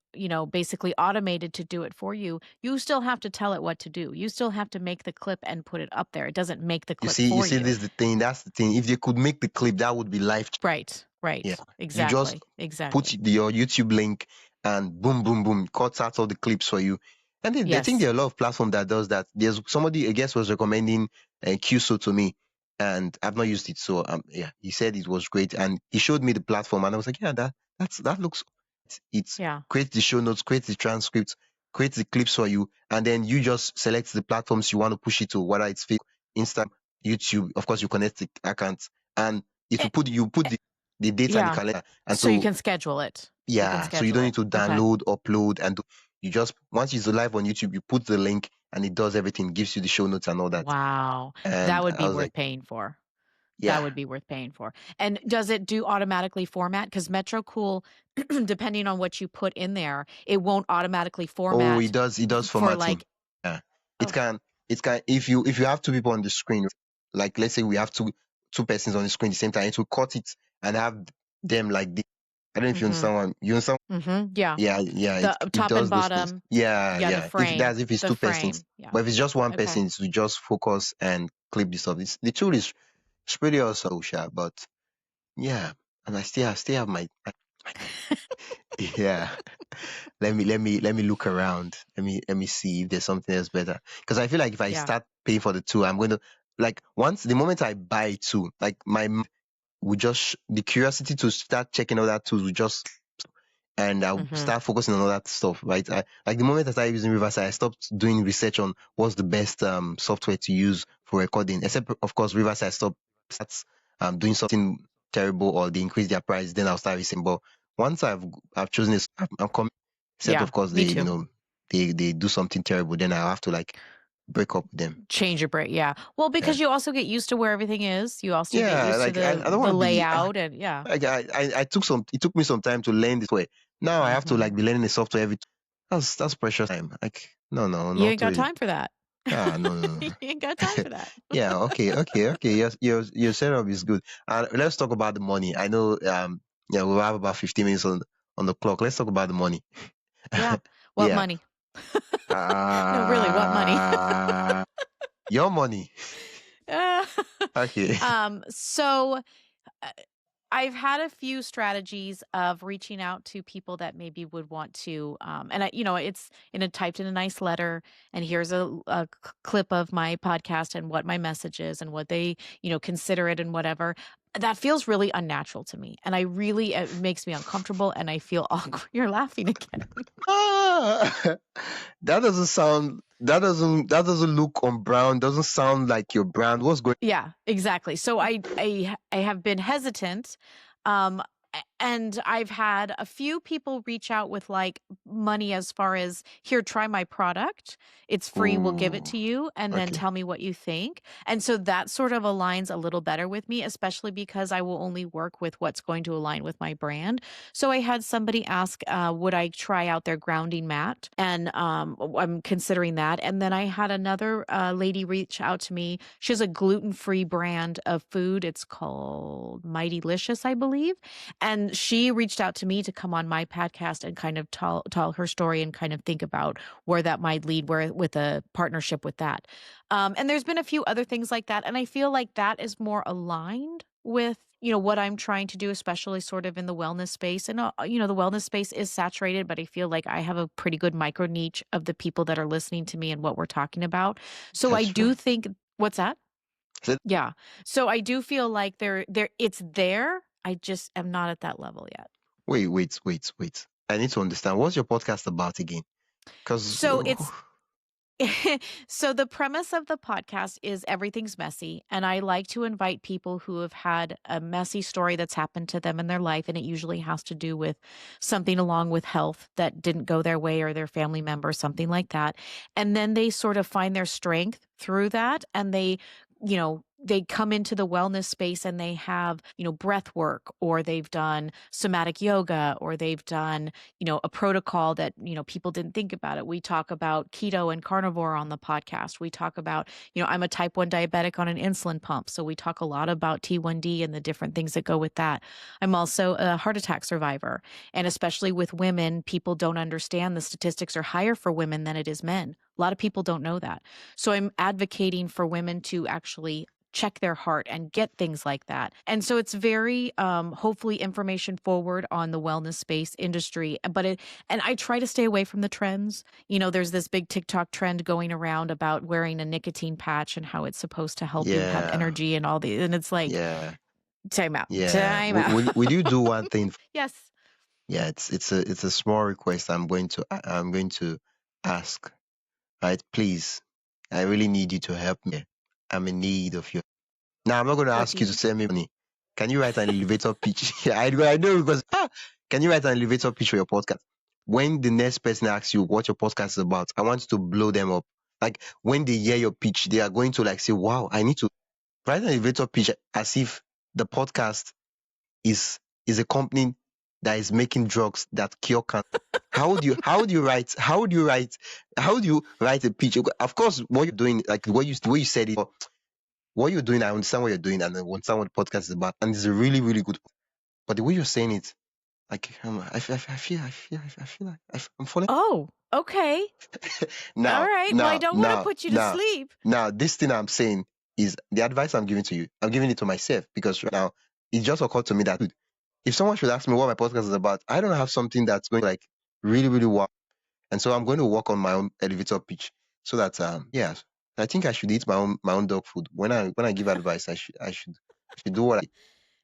basically automated to do it for you, you still have to tell it what to do. You still have to make the clip and put it up there. It doesn't make the clip for you. You see, this is the thing. That's the thing. If they could make the clip, that would be life. Right. Yeah. Exactly. You just put your YouTube link and boom, cuts out all the clips for you. And I think there are a lot of platforms that does that. There's somebody, I guess, was recommending QSO to me. and I've not used it. So yeah, he said it was great, and he showed me the platform, and I was like, yeah, that looks. It Yeah. creates the show notes, creates the transcripts, creates the clips for you, and then you just select the platforms you want to push it to, whether it's Facebook, Instagram, YouTube. Of course, you connect the account, and it will put the date and the Yeah. calendar, and So you can schedule it. You can yeah, so you schedule don't it. need to Okay. download, upload, and you just once it's live on YouTube, you put the link, and it does everything, gives you the show notes and all that. Wow. That And would I be was worth like, paying for. That yeah, would be worth paying for. And does it do automatically format? Because MetroCool, depending on what you put in there, it won't automatically oh, format it does for formatting. like, Yeah, oh, it can if you have two people on the screen, like let's say we have two persons on the screen at the same time, it will cut it and have them like this. I don't know if you understand what you understand. yeah. Yeah, The it top does and those things. bottom. Yeah, Yeah, the yeah. frame. If it's The two persons, frame. Yeah. but if it's just one Okay. person, it's to just focus and clip the stuff. The tool is it's pretty awesome, Sha, but yeah, and I still have my yeah. Let me look around. Let me see if there's something else better. Because I feel like if I Yeah. start paying for the two, I'm going to like once the moment I buy two, like my mind would just the curiosity to start checking other tools would just and I'll start focusing on all that stuff, right? Like the moment I started using Riverside, I stopped doing research on what's the best software to use for recording. Except of course Riverside starts doing something terrible or they increase their price, then I'll start researching. But once I've chosen this, I'm coming. Except Yeah. of course Me they too. they do something terrible, then I'll have to like break up with them. Change your break. Yeah. Well, because you also get used to where everything is. You also get Yeah, used to like I don't the want to be. layout and yeah. Like I took it took me some time to learn this way. Now I have to like be learning the software every. That's precious time. Like no, You not ain't got really. time for that. No. You ain't got time for that. Yeah, okay. Your setup is good. Let's talk about the money. I know yeah we'll have about 15 minutes on the clock. Let's talk about the money. Yeah. What Yeah. money? No, really, what money? Your money. Uh, Okay. so uh, I've had a few strategies of reaching out to people that maybe would want to, and it's typed in a nice letter, and here's a clip of my podcast and what my message is and what they, consider it and whatever. That feels really unnatural to me, and it makes me uncomfortable, and I feel awkward. You're laughing again. That doesn't sound. That doesn't look on brand. Doesn't sound like your brand. What's going? Yeah, exactly. So I have been hesitant, and I've had a few people reach out with like money as far as here, try my product. It's free. We'll give it Ooh, to you, and then okay. tell me what you think. And so that sort of aligns a little better with me, especially because I will only work with what's going to align with my brand. So I had somebody ask, would I try out their grounding mat? And I'm considering that. And then I had another lady reach out to me. She has a gluten-free brand of food. It's called Mighty-licious, I believe. And she reached out to me to come on my podcast and kind of tell her story and kind of think about where that might lead, where with a partnership with that. And there's been a few other things like that. And I feel like that is more aligned with, what I'm trying to do, especially sort of in the wellness space. And, the wellness space is saturated, but I feel like I have a pretty good micro niche of the people that are listening to me and what we're talking about. So I That's true. do think, what's that? Yeah. So I do feel like it's there. I just am not at that level yet. Wait. I need to understand. What's your podcast about again? Because So so the premise of the podcast is everything's messy, and I like to invite people who have had a messy story that's happened to them in their life, and it usually has to do with something along with health that didn't go their way or their family member, something like that. And then they sort of find their strength through that, and they come into the wellness space and they have, breath work, or they've done somatic yoga, or they've done, a protocol that, people didn't think about it. We talk about keto and carnivore on the podcast. We talk about, I'm a type 1 diabetic on an insulin pump. So we talk a lot about T1D and the different things that go with that. I'm also a heart attack survivor. And especially with women, people don't understand the statistics are higher for women than it is men. A lot of people don't know that. So I'm advocating for women to actually check their heart and get things like that. And so it's very hopefully information forward on the wellness space industry. And I try to stay away from the trends. There's this big TikTok trend going around about wearing a nicotine patch and how it's supposed to help you have energy and all these. And it's like, time out. Time out. Will you do one thing? Yes. Yeah, it's a small request. I'm going to ask. Right, please. I really need you to help me. I'm in need of your. Now I'm not going to ask you to send me money. Can you write an elevator pitch? Yeah, I know because can you write an elevator pitch for your podcast? When the next person asks you what your podcast is about, I want you to blow them up. Like when they hear your pitch, they are going to like say, "Wow, I need to write an elevator pitch as if the podcast is a company that is making drugs that cure cancer." How would you write a pitch? Of course, what you're doing, like what you said it, what you're doing, I understand what you're doing, and I understand what the podcast is about, and it's a really, really good. But the way you're saying it, like I feel like I'm falling. Oh, okay. Now, all right. Well, I don't want to put you to sleep. Now, this thing I'm saying is the advice I'm giving to you. I'm giving it to myself because right now it just occurred to me that if someone should ask me what my podcast is about, I don't have something that's going to like really, really work. And so I'm going to work on my own elevator pitch so that I think I should eat my own dog food. When I give advice, I should do what I.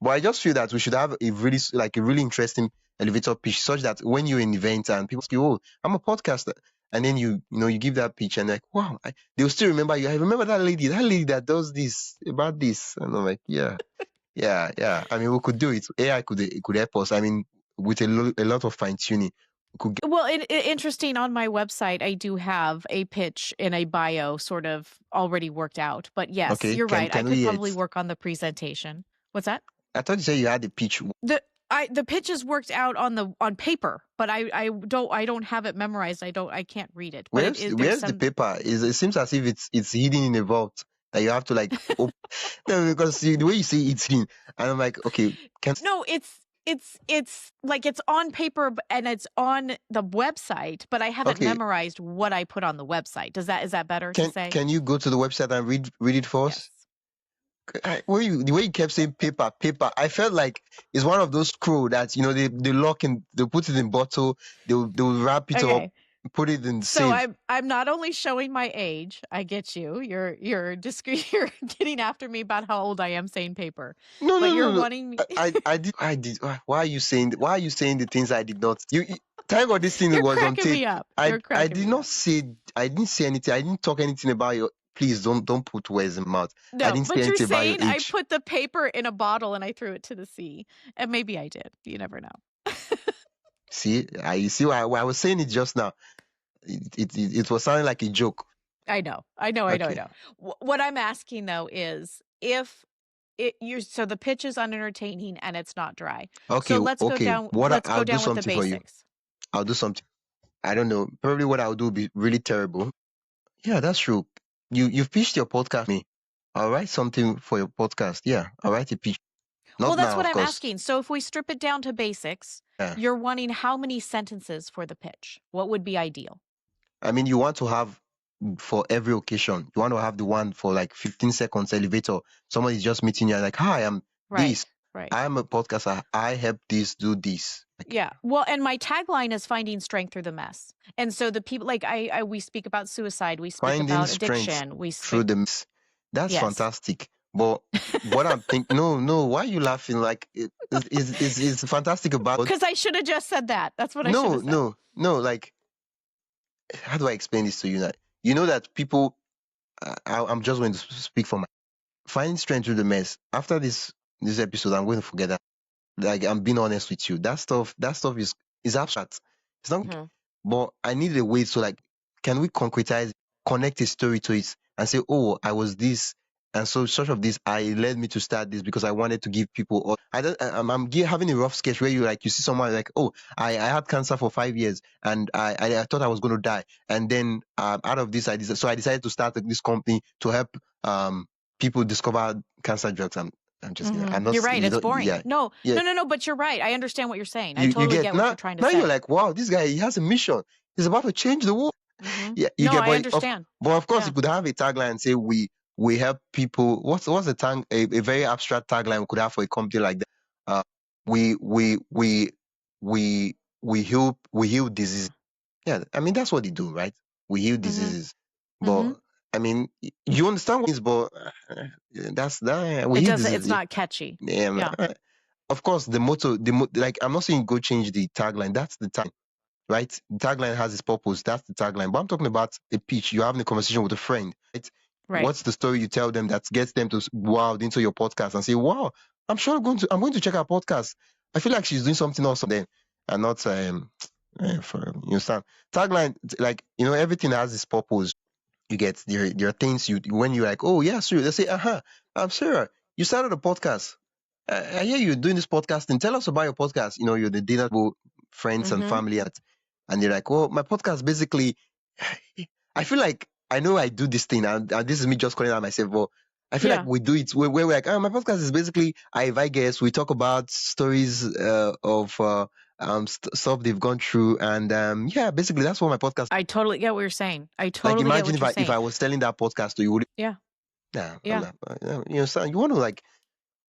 But I just feel that we should have a really interesting elevator pitch such that when you're in an event and people say, "Oh, I'm a podcaster," and then you give that pitch and like, wow, they'll still remember you. I remember that lady that does this about this, and I'm like, yeah. I mean, we could do it. AI could help us. I mean, with a lot of fine tuning. Well, interesting. On my website, I do have a pitch in a bio sort of already worked out. But yes, you're right. I could probably work on the presentation. What's that? I thought you said you had the pitch. The pitch is worked out on paper, but I don't have it memorized. I can't read it. Where's the paper? It seems as if it's hidden in a vault that you have to like open. No, because the way you say it's hidden, and I'm like, okay, no, it's like it's on paper and it's on the website, but I haven't memorized what I put on the website. Is that better to say? Can you go to the website and read it for us? The way you kept saying paper, I felt like it's one of those screw that they lock and they put it in bottle, they'll wrap it up, put it in. So I'm not only showing my age. I get you. You're discreet. You're getting after me about how old I am saying paper. No, you're wanting me. I did. Why are you saying the things I did not? Thank God this thing was on tape. Me up. I did not say. I didn't say anything. I didn't talk anything about your. Please don't put words in my mouth. No, I didn't but say you're anything about your saying I age. put the paper in a bottle and I threw it to the sea, and maybe I did. You never know. See, I see why I was saying it just now. It was sounding like a joke. I know. What I'm asking though is if so the pitch is unentertaining and it's not dry. Okay, so let's go down. Let's go down with the basics. I'll do something. I don't know. Probably what I'll do will be really terrible. Yeah, that's true. You've pitched your podcast to me. I'll write something for your podcast. Yeah, I'll write a pitch. Well, that's what I'm asking. So if we strip it down to basics, you're wanting how many sentences for the pitch? What would be ideal? I mean, you want to have for every occasion. You want to have the one for like 15 seconds elevator. Somebody's just meeting you and like, "Hi, I'm this. Right. I'm a podcaster. I help this do this." Yeah. Well, and my tagline is finding strength through the mess. And so the people like we speak about suicide, we speak about addiction, we speak through the mess. That's fantastic. But what I'm thinking, no, why are you laughing? Like it's fantastic about. Because I should have just said that. That's what I should have said. No. Like, how do I explain this to you? That you know that people. I'm just going to speak for my finding strength through the mess. After this episode, I'm going to forget that. Like, I'm being honest with you. That stuff is abstract. It's not. But I need a way to like, can we concretize, connect a story to it, and say, oh, I was this, and so such of this, led me to start this because I wanted to give people. Or I'm having a rough sketch where you see someone like, oh, I had cancer for 5 years, and I thought I was going to die, and then out of this, I decided to start this company to help people discover cancer drugs. I'm just kidding. I'm not, you're right. It's boring. Yeah. No, but you're right. I understand what you're saying. I totally get what you're trying to say. Now you're like, wow, this guy, he has a mission. He's about to change the world. Yeah, I understand. But of course, you could have a tagline and say, we we help people. What's the tag? A very abstract tagline we could have for a company like that. We heal diseases. Yeah, I mean that's what they do, right? We heal diseases. But I mean, you understand what it is, but that's that. We It heal doesn't. It's diseases. not catchy. Yeah. Of course, the motto, like I'm not saying go change the tagline. That's the tagline, right? The tagline has its purpose. That's the tagline. But I'm talking about a pitch. You're having a conversation with a friend, right? Right. What's the story you tell them that gets them to wow into your podcast and say, "Wow, I'm going to check our podcast. I feel like she's doing something awesome." Then and not for you understand tagline, like everything has its purpose. You get there are things when you're like, oh yeah, sure. They say, I'm Sarah. You started a podcast. I hear you're doing this podcasting. Tell us about your podcast. You're the dinner friends and family and they're like, well, my podcast basically. I feel like I know I do this thing, and this is me just calling out myself, but I feel like we do it where we're like, my podcast is basically I invite guests, we talk about stories of stuff they've gone through, and yeah, basically that's what my podcast. I totally get what you're saying. I totally like imagine get what you're saying. if I was telling that podcast to you, would yeah. So you want to like.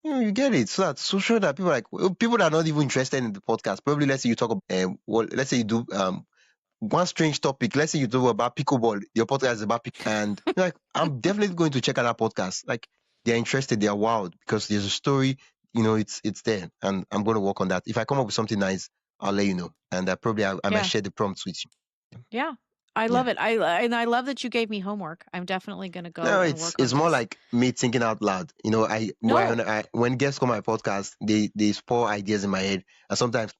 You get it. So sure that people that are not even interested in the podcast. Probably let's say you talk about let's say you do one strange topic. Let's say you do about pickleball. Your podcast is about and like I'm definitely going to check out that podcast. Like they're interested, they're wild because there's a story. It's there, and I'm going to work on that. If I come up with something nice, I'll let you know, and probably I might share the prompts with you. Yeah. I love it. I love that you gave me homework. I'm definitely going to go. No, and work on it's more this. like me thinking out loud. When guests come on my podcast, they pour ideas in my head, and sometimes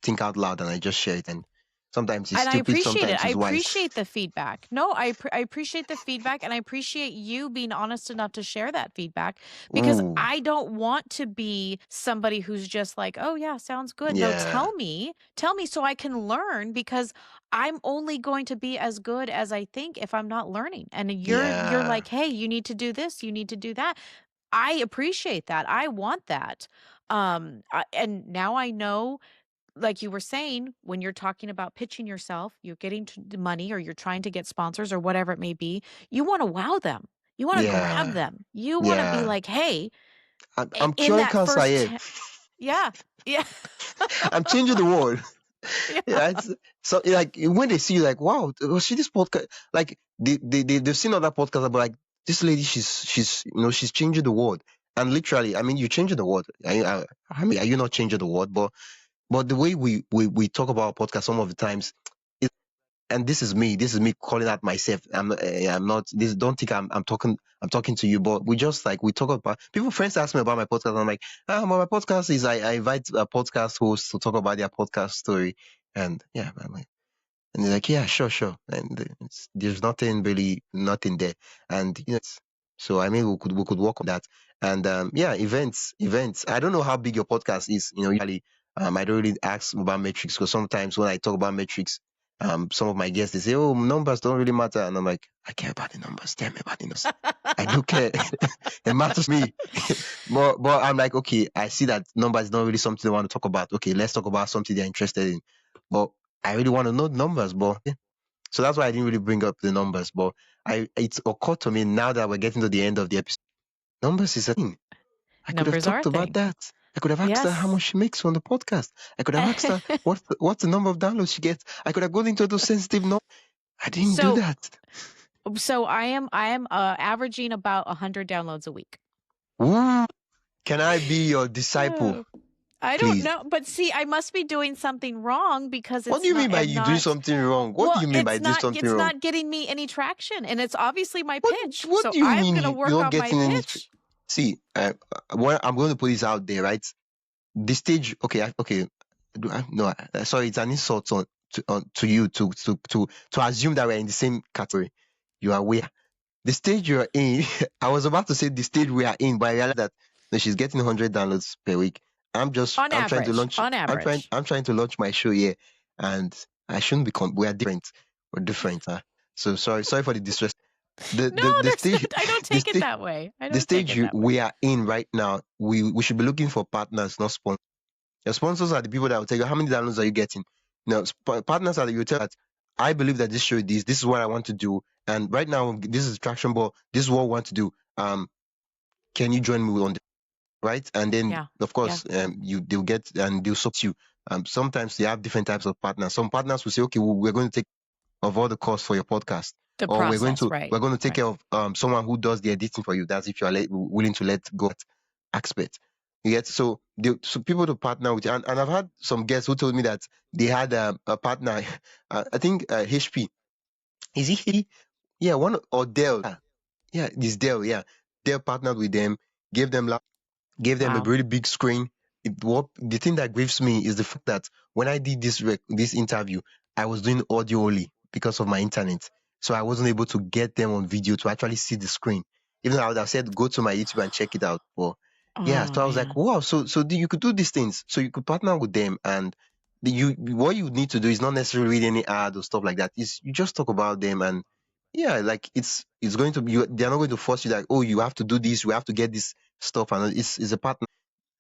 think out loud, and I just share it. And sometimes it's stupid. I appreciate sometimes it. I it's wise. appreciate the feedback. No, I appreciate the feedback, and I appreciate you being honest enough to share that feedback because I don't want to be somebody who's just like, oh yeah, sounds good. Yeah. No, tell me so I can learn because I'm only going to be as good as I think if I'm not learning. And you're like, hey, you need to do this, you need to do that. I appreciate that. I want that. And now I know, like you were saying, when you're talking about pitching yourself, you're getting the money or you're trying to get sponsors or whatever it may be, you want to wow them. You want to grab them. You want to be like, hey, I'm curing cancer here. Yeah. I'm changing the world. So like when they see you, like, wow, was she this podcast? Like they've seen other podcasts, but like this lady, she's changing the world. And literally, I mean, you're changing the world. I mean, are you not changing the world? But the way we talk about our podcast some of the times, and this is me calling out myself. I'm not. Don't think I'm talking to you, but we just like we talk about people. Friends ask me about my podcast. And I'm like, my podcast is I invite a podcast host to talk about their podcast story, and yeah, I'm like, and they're like, yeah, sure, and there's nothing there, and so I mean we could work on that, and events. I don't know how big your podcast is. Usually, I don't really ask about metrics because sometimes when I talk about metrics, some of my guests, they say, oh, numbers don't really matter. And I'm like, I care about the numbers. Tell me about the numbers. I do care. It matters to me. but I'm like, okay, I see that numbers is not really something I want to talk about. Okay, let's talk about something they're interested in. But I really want to know the numbers. But so that's why I didn't really bring up the numbers. But it's occurred to me now that we're getting to the end of the episode. Numbers is a thing. I could have talked about that. I could have asked her how much she makes on the podcast. I could have asked her what's the number of downloads she gets. I could have gone into those sensitive numbers. I didn't do that. So I am averaging about 100 downloads a week. Ooh, can I be your disciple? I don't know, but see, I must be doing something wrong because what do you mean by you doing something wrong? What do you mean by doing something wrong? It's not getting me any traction, and it's obviously my pitch. What do you mean I'm going to work on my pitch. See, I'm going to put this out there, right? The stage, okay. Sorry, it's an insult to you to assume that we're in the same category. You are aware. The stage you are in, I was about to say the stage we are in, but I realized that she's getting 100 downloads per week. I'm trying to launch my show here, and I shouldn't be. We are different. We're different. So sorry for the distress. I don't take it that way. The stage we are in right now, we should be looking for partners, not sponsors. Your sponsors are the people that will tell you how many downloads are you getting. Partners are the you tell that I believe that this show this is what I want to do, and right now this is traction, but this is what we want to do. can you join me on the right? And then of course they'll get and they'll support you. Sometimes they have different types of partners. Some partners will say, okay, we're going to take of all the costs for your podcast, or we're going to take care of someone who does the editing for you. That's if you are willing to let go that aspect. Yet, so people to partner with you, and I've had some guests who told me that they had a partner. I think HP. Is he HP? Yeah, one or Dell. Yeah, this Dell. Yeah, Dell partnered with them, gave them a really big screen. The thing that grieves me is the fact that when I did this interview, I was doing audio only because of my internet, so I wasn't able to get them on video to actually see the screen. Even though I would have said go to my YouTube and check it out, but yeah. So I was like, wow. So you could do these things. So you could partner with them, and what you need to do is not necessarily read any ad or stuff like that. Is you just talk about them, and yeah, like it's going to be. They're not going to force you like, oh, you have to do this, you have to get this stuff, and it's a partner.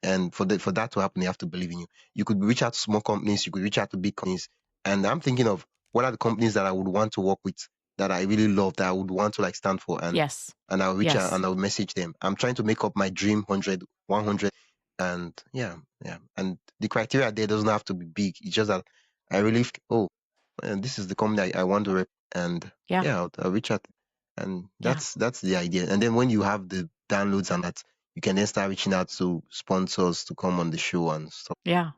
And for that to happen, they have to believe in you. You could reach out to small companies, you could reach out to big companies. And I'm thinking of what are the companies that I would want to work with, that I really love, that I would want to like stand for. And and I'll reach out and I'll message them. I'm trying to make up my dream 100. And yeah. And the criteria there doesn't have to be big. It's just that I really and this is the company I want to rep. And I'll reach out. And that's the idea. And then when you have the downloads and that, you can then start reaching out to sponsors to come on the show and stuff. Yeah,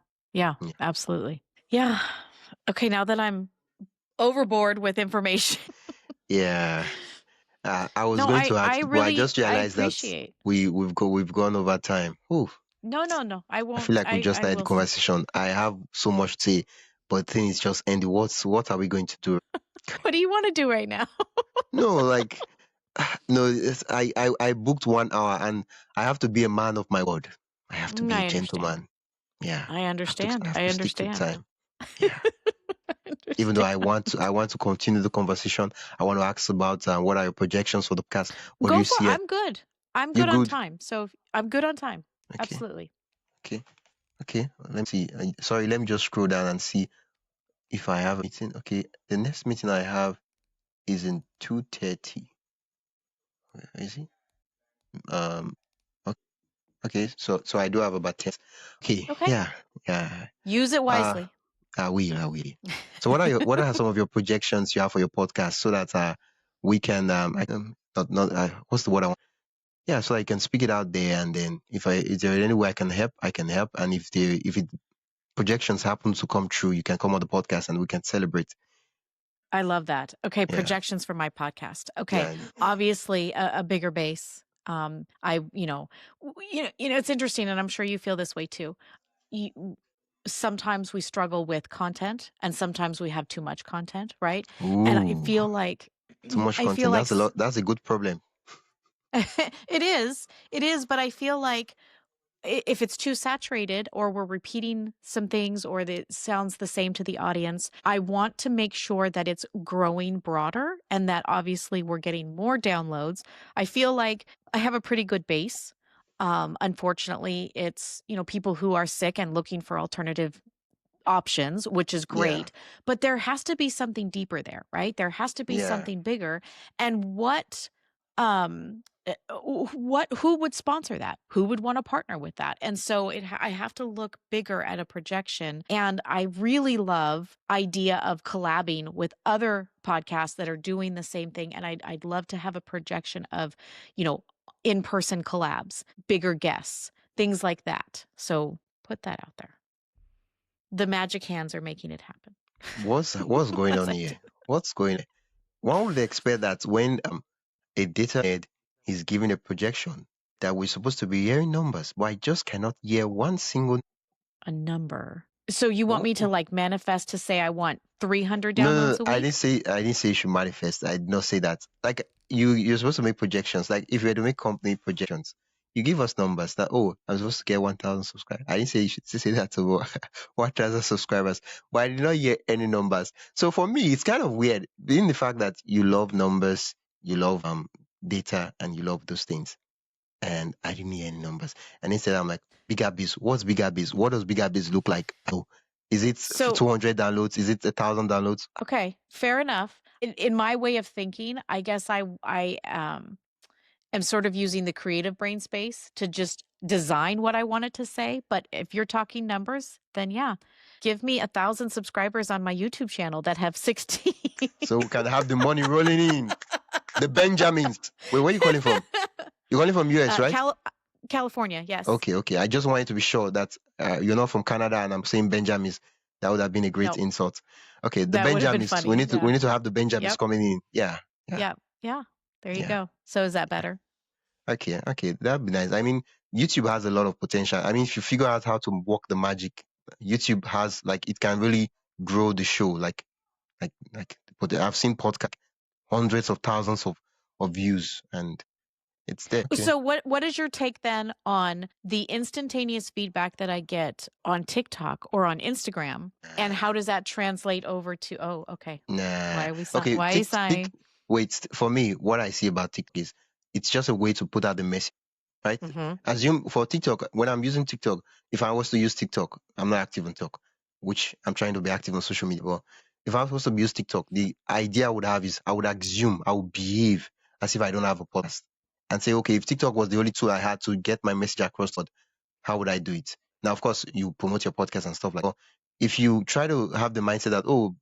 absolutely. Yeah. Okay, now that I'm overboard with information. Yeah. I was going to ask, but I just realized that we've gone over time. Ooh. No. I won't. I feel like we just started the conversation. I have so much to say, but the thing is just ending. What are we going to do? What do you want to do right now? No, like no, I booked 1 hour and I have to be a man of my word. I have to be a gentleman. Yeah. I understand. I have to stick to time. Yeah. Even though I want to continue the conversation, I want to ask about what are your projections for the podcast? What do you see? I'm good. I'm good on time. So I'm good on time. Okay. Absolutely. Okay. Let me see. Sorry, let me just scroll down and see if I have a meeting. Okay. The next meeting I have is in 2:30. Where is it? Okay. So I do have about 10. Okay. Yeah. Use it wisely. I will. So what are some of your projections you have for your podcast, so that we can what's the word I want? Yeah, so I can speak it out there, and then if there any way I can help, and if projections happen to come true, you can come on the podcast and we can celebrate. I love that. Okay, projections for my podcast. Okay, obviously a bigger base. It's interesting, and I'm sure you feel this way too. Sometimes we struggle with content, and sometimes we have too much content, right? Ooh, and I feel like too much content. That's a lot. That's a good problem. It is, but I feel like if it's too saturated, or we're repeating some things, or it sounds the same to the audience, I want to make sure that it's growing broader, and that obviously we're getting more downloads. I feel like I have a pretty good base. Unfortunately, it's, people who are sick and looking for alternative options, which is great, but there has to be something deeper there, right? There has to be something bigger. And who would sponsor that? Who would want to partner with that? And so I have to look bigger at a projection. And I really love idea of collabing with other podcasts that are doing the same thing. And I'd love to have a projection of, in-person collabs, bigger guests, things like that. So put that out there. The magic hands are making it happen. What's going on here? What's going on? One would expect that when a data head is giving a projection, that we're supposed to be hearing numbers, but I just cannot hear one single number. So you want me to like manifest to say I want 300 downloads a week? I didn't say you should manifest. I did not say that. Like you're supposed to make projections. Like if you had to make company projections, you give us numbers that, I'm supposed to get 1,000 subscribers. I didn't say you should say that to 1,000 subscribers, but I did not hear any numbers. So for me, it's kind of weird, being the fact that you love numbers, you love data, and you love those things. And I didn't hear any numbers. And instead I'm like, bigger biz. What's bigger biz? What does bigger biz look like? Is it 200 downloads? Is it 1,000 downloads? Okay, fair enough. In my way of thinking, I guess am sort of using the creative brain space to just design what I wanted to say. But if you're talking numbers, then yeah, give me 1,000 subscribers on my YouTube channel that have 60. So we can have the money rolling in. The Benjamins. Wait, where are you calling from? You're calling from US, right? California, yes. Okay. I just wanted to be sure that you're not from Canada and I'm saying Benjamins. That would have been a great insult. Okay, the Benjamins. We need to have the Benjamins coming in. Yeah. There you go. So is that better? Okay, that'd be nice. I mean, YouTube has a lot of potential. I mean, if you figure out how to work the magic, YouTube has it can really grow the show. But I've seen podcast hundreds of thousands of views and it's there. Okay. So what is your take then on the instantaneous feedback that I get on TikTok or on Instagram, and how does that translate over to? Oh, okay. Nah. Why are you sighing? Wait, for me, what I see about TikTok is it's just a way to put out the message, right? Assume for TikTok, when I'm using TikTok, if I was to use TikTok, I'm not active on TikTok, which I'm trying to be active on social media. But if I was supposed to use TikTok, the idea I would have is I would assume, I would behave as if I don't have a podcast and say, okay, if TikTok was the only tool I had to get my message across, how would I do it? Now, of course, you promote your podcast and stuff like that. If you try to have the mindset that, oh,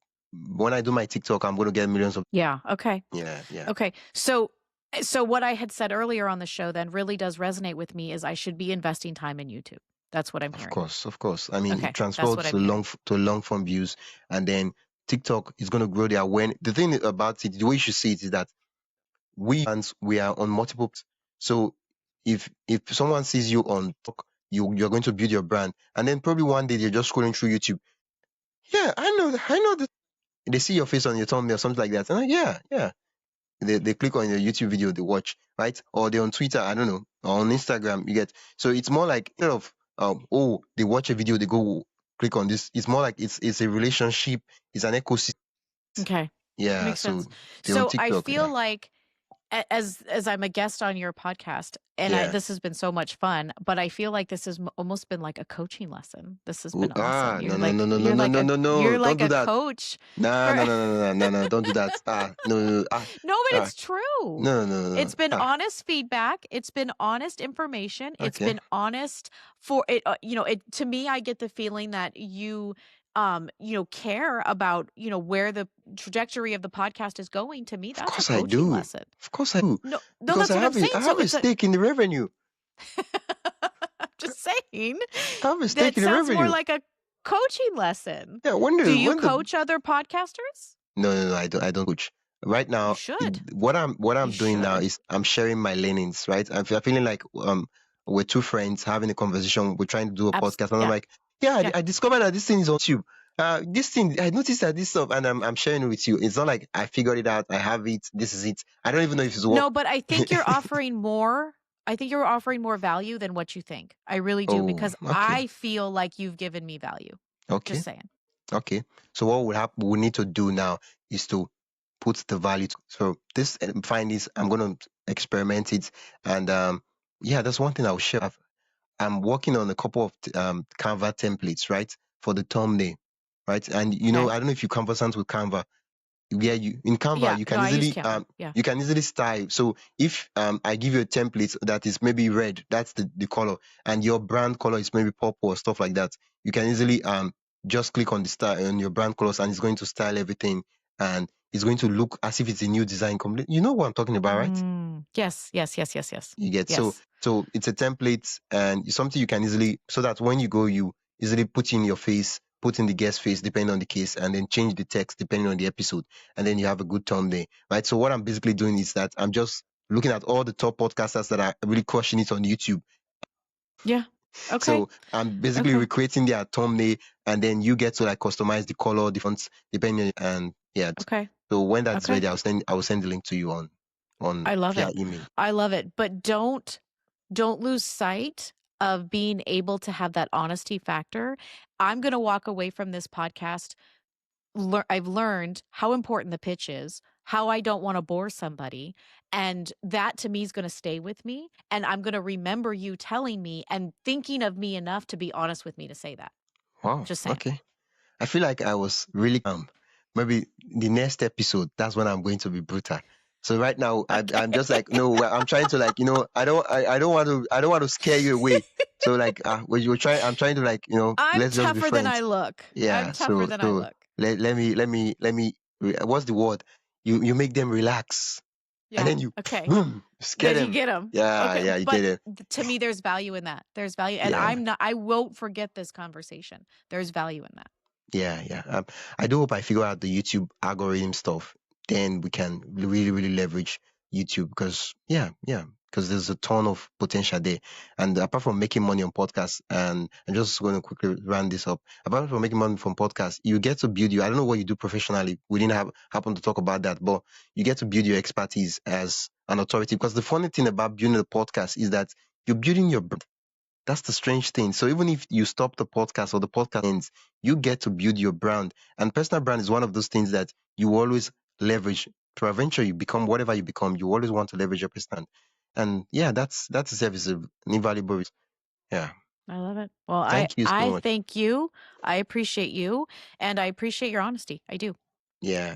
when I do my TikTok, I'm going to get millions of... Yeah, okay. Yeah. Okay, so what I had said earlier on the show then really does resonate with me is I should be investing time in YouTube. That's what I'm hearing. Of course. I mean, transfer to long form views, and then TikTok is going to grow their awareness. The thing about it, the way you should see it is that we are on multiple. So if someone sees you on TikTok, you're going to build your brand, and then probably one day they're just scrolling through YouTube. Yeah, I know that. They see your face on your thumbnail or something like that, and like, yeah. They click on your YouTube video, they watch, right? Or they're on Twitter, I don't know, or on Instagram, you get. So it's more like instead of they watch a video, they go click on this. It's more like it's a relationship, it's an ecosystem. Okay. Yeah. Makes sense. So TikTok, I feel like as I'm a guest on your podcast, and this has been so much fun, but I feel like this has almost been like a coaching lesson. This has been awesome. No. You're like don't do that. coach. No, don't do that. No, but it's true. No. It's been honest feedback. It's been honest information. It's been honest for it. To me, I get the feeling that you care about, where the trajectory of the podcast is going. To me, that's a coaching lesson. Of course I do. No, that's what I'm saying. I have a stake in the revenue. I'm just saying. I have a stake in the revenue. That sounds more like a coaching lesson. Yeah, do you coach other podcasters? No, I don't coach. Right now, you should. What I'm doing now is I'm sharing my learnings, right? I'm feeling like we're two friends having a conversation. We're trying to do a podcast, and I'm like, I discovered that this thing is on YouTube. This thing, I noticed that this stuff, and I'm sharing it with you. It's not like I figured it out. I have it. This is it. I don't even know if it's working. No, but I think you're offering more. I think you're offering more value than what you think. I really do, because I feel like you've given me value. Okay. Just saying. Okay. So what we need to do now is to put the value. So this findings, I'm going to experiment it, and that's one thing I'll share. I'm working on a couple of Canva templates, right, for the thumbnail, right? And I don't know if you're conversant with Canva. Yeah, in Canva you can easily you can easily style. So if I give you a template that is maybe red, that's the color, and your brand color is maybe purple or stuff like that, you can easily just click on the style on your brand colors, and it's going to style everything, and it's going to look as if it's a new design complete. You know what I'm talking about, right? Yes. You get. So it's a template, and it's something you can easily, so that when you go, you easily put in your face, put in the guest face depending on the case, and then change the text depending on the episode, and then you have a good thumbnail, right? So what I'm basically doing is that I'm just looking at all the top podcasters that are really crushing it on YouTube. Yeah. Okay. So I'm basically recreating their thumbnail, and then you get to customize the color, the fonts, depending on, Okay. So when that's ready, I will send the link to you on I love via it. email. I love it. But don't lose sight of being able to have that honesty factor. I'm going to walk away from this podcast. I've learned how important the pitch is, how I don't want to bore somebody. And that to me is going to stay with me. And I'm going to remember you telling me and thinking of me enough to be honest with me to say that. Wow. Just saying. Okay. I feel like I was really maybe the next episode, that's when I'm going to be brutal. So right now, I'm just like, no, I'm trying to like, I don't want to scare you away. So like, I'm trying to like, I'm let's just be tougher than friends. I look. Yeah. I'm tougher than I look. Let me. What's the word? You make them relax, and Yeah. then you Okay. scare Then you them. get them. Yeah, Okay. yeah, you But get it. to me, there's value in that. There's value. And Yeah. I won't forget this conversation. There's value in that. Yeah. I do hope I figure out the YouTube algorithm stuff. Then we can really, really leverage YouTube because because there's a ton of potential there. And apart from making money on podcasts, and I'm just going to quickly round this up. Apart from making money from podcasts, you get to build I don't know what you do professionally. We didn't happen to talk about that, but you get to build your expertise as an authority. Because the funny thing about building a podcast is that you're building your that's the strange thing. So even if you stop the podcast or the podcast ends, you get to build your brand. And personal brand is one of those things that you always leverage to eventually become whatever you become. You always want to leverage your personal. And yeah, that's a service, an invaluable. Yeah. I love it. Well, Thank you so I much. thank you. I appreciate you, and I appreciate your honesty. I do. Yeah.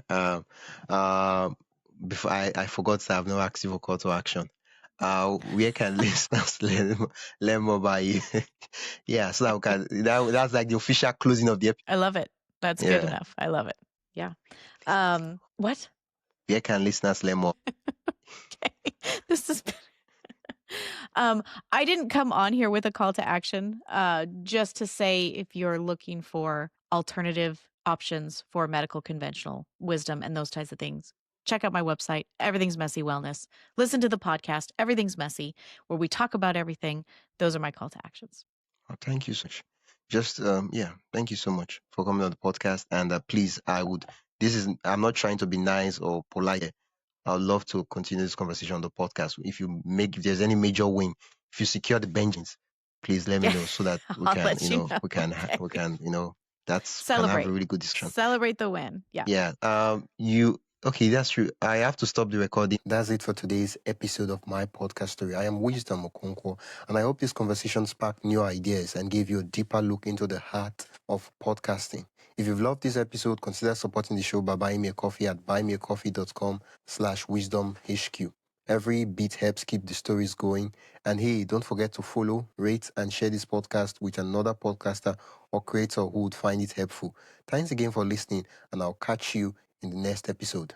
Before I forgot to have no active or call to action. Where can listeners learn more about you? Yeah, so that we can that's like the official closing of the episode. I love it. That's good enough. I love it. Yeah. What? Where can listeners learn more? Okay. This is I didn't come on here with a call to action, just to say if you're looking for alternative options for medical conventional wisdom and those types of things, check out my website, Everything's Messy Wellness. Listen to the podcast, Everything's Messy, where we talk about everything. Those are my call to actions. Oh, thank you so much. Just thank you so much for coming on the podcast. And please, I'm not trying to be nice or polite. I'd love to continue this conversation on the podcast. If there's any major win, if you secure the Benjamins, please let me know so that we I'll can, let you know. we can, that's can have Celebrate. a really good discussion. Celebrate the win. Yeah. Yeah. Okay, that's true. I have to stop the recording. That's it for today's episode of my podcast story. I am Wisdom Okonkwo, and I hope this conversation sparked new ideas and gave you a deeper look into the heart of podcasting. If you've loved this episode, consider supporting the show by buying me a coffee at buymeacoffee.com/wisdomhq. Every bit helps keep the stories going. And hey, don't forget to follow, rate, and share this podcast with another podcaster or creator who would find it helpful. Thanks again for listening, and I'll catch you in the next episode.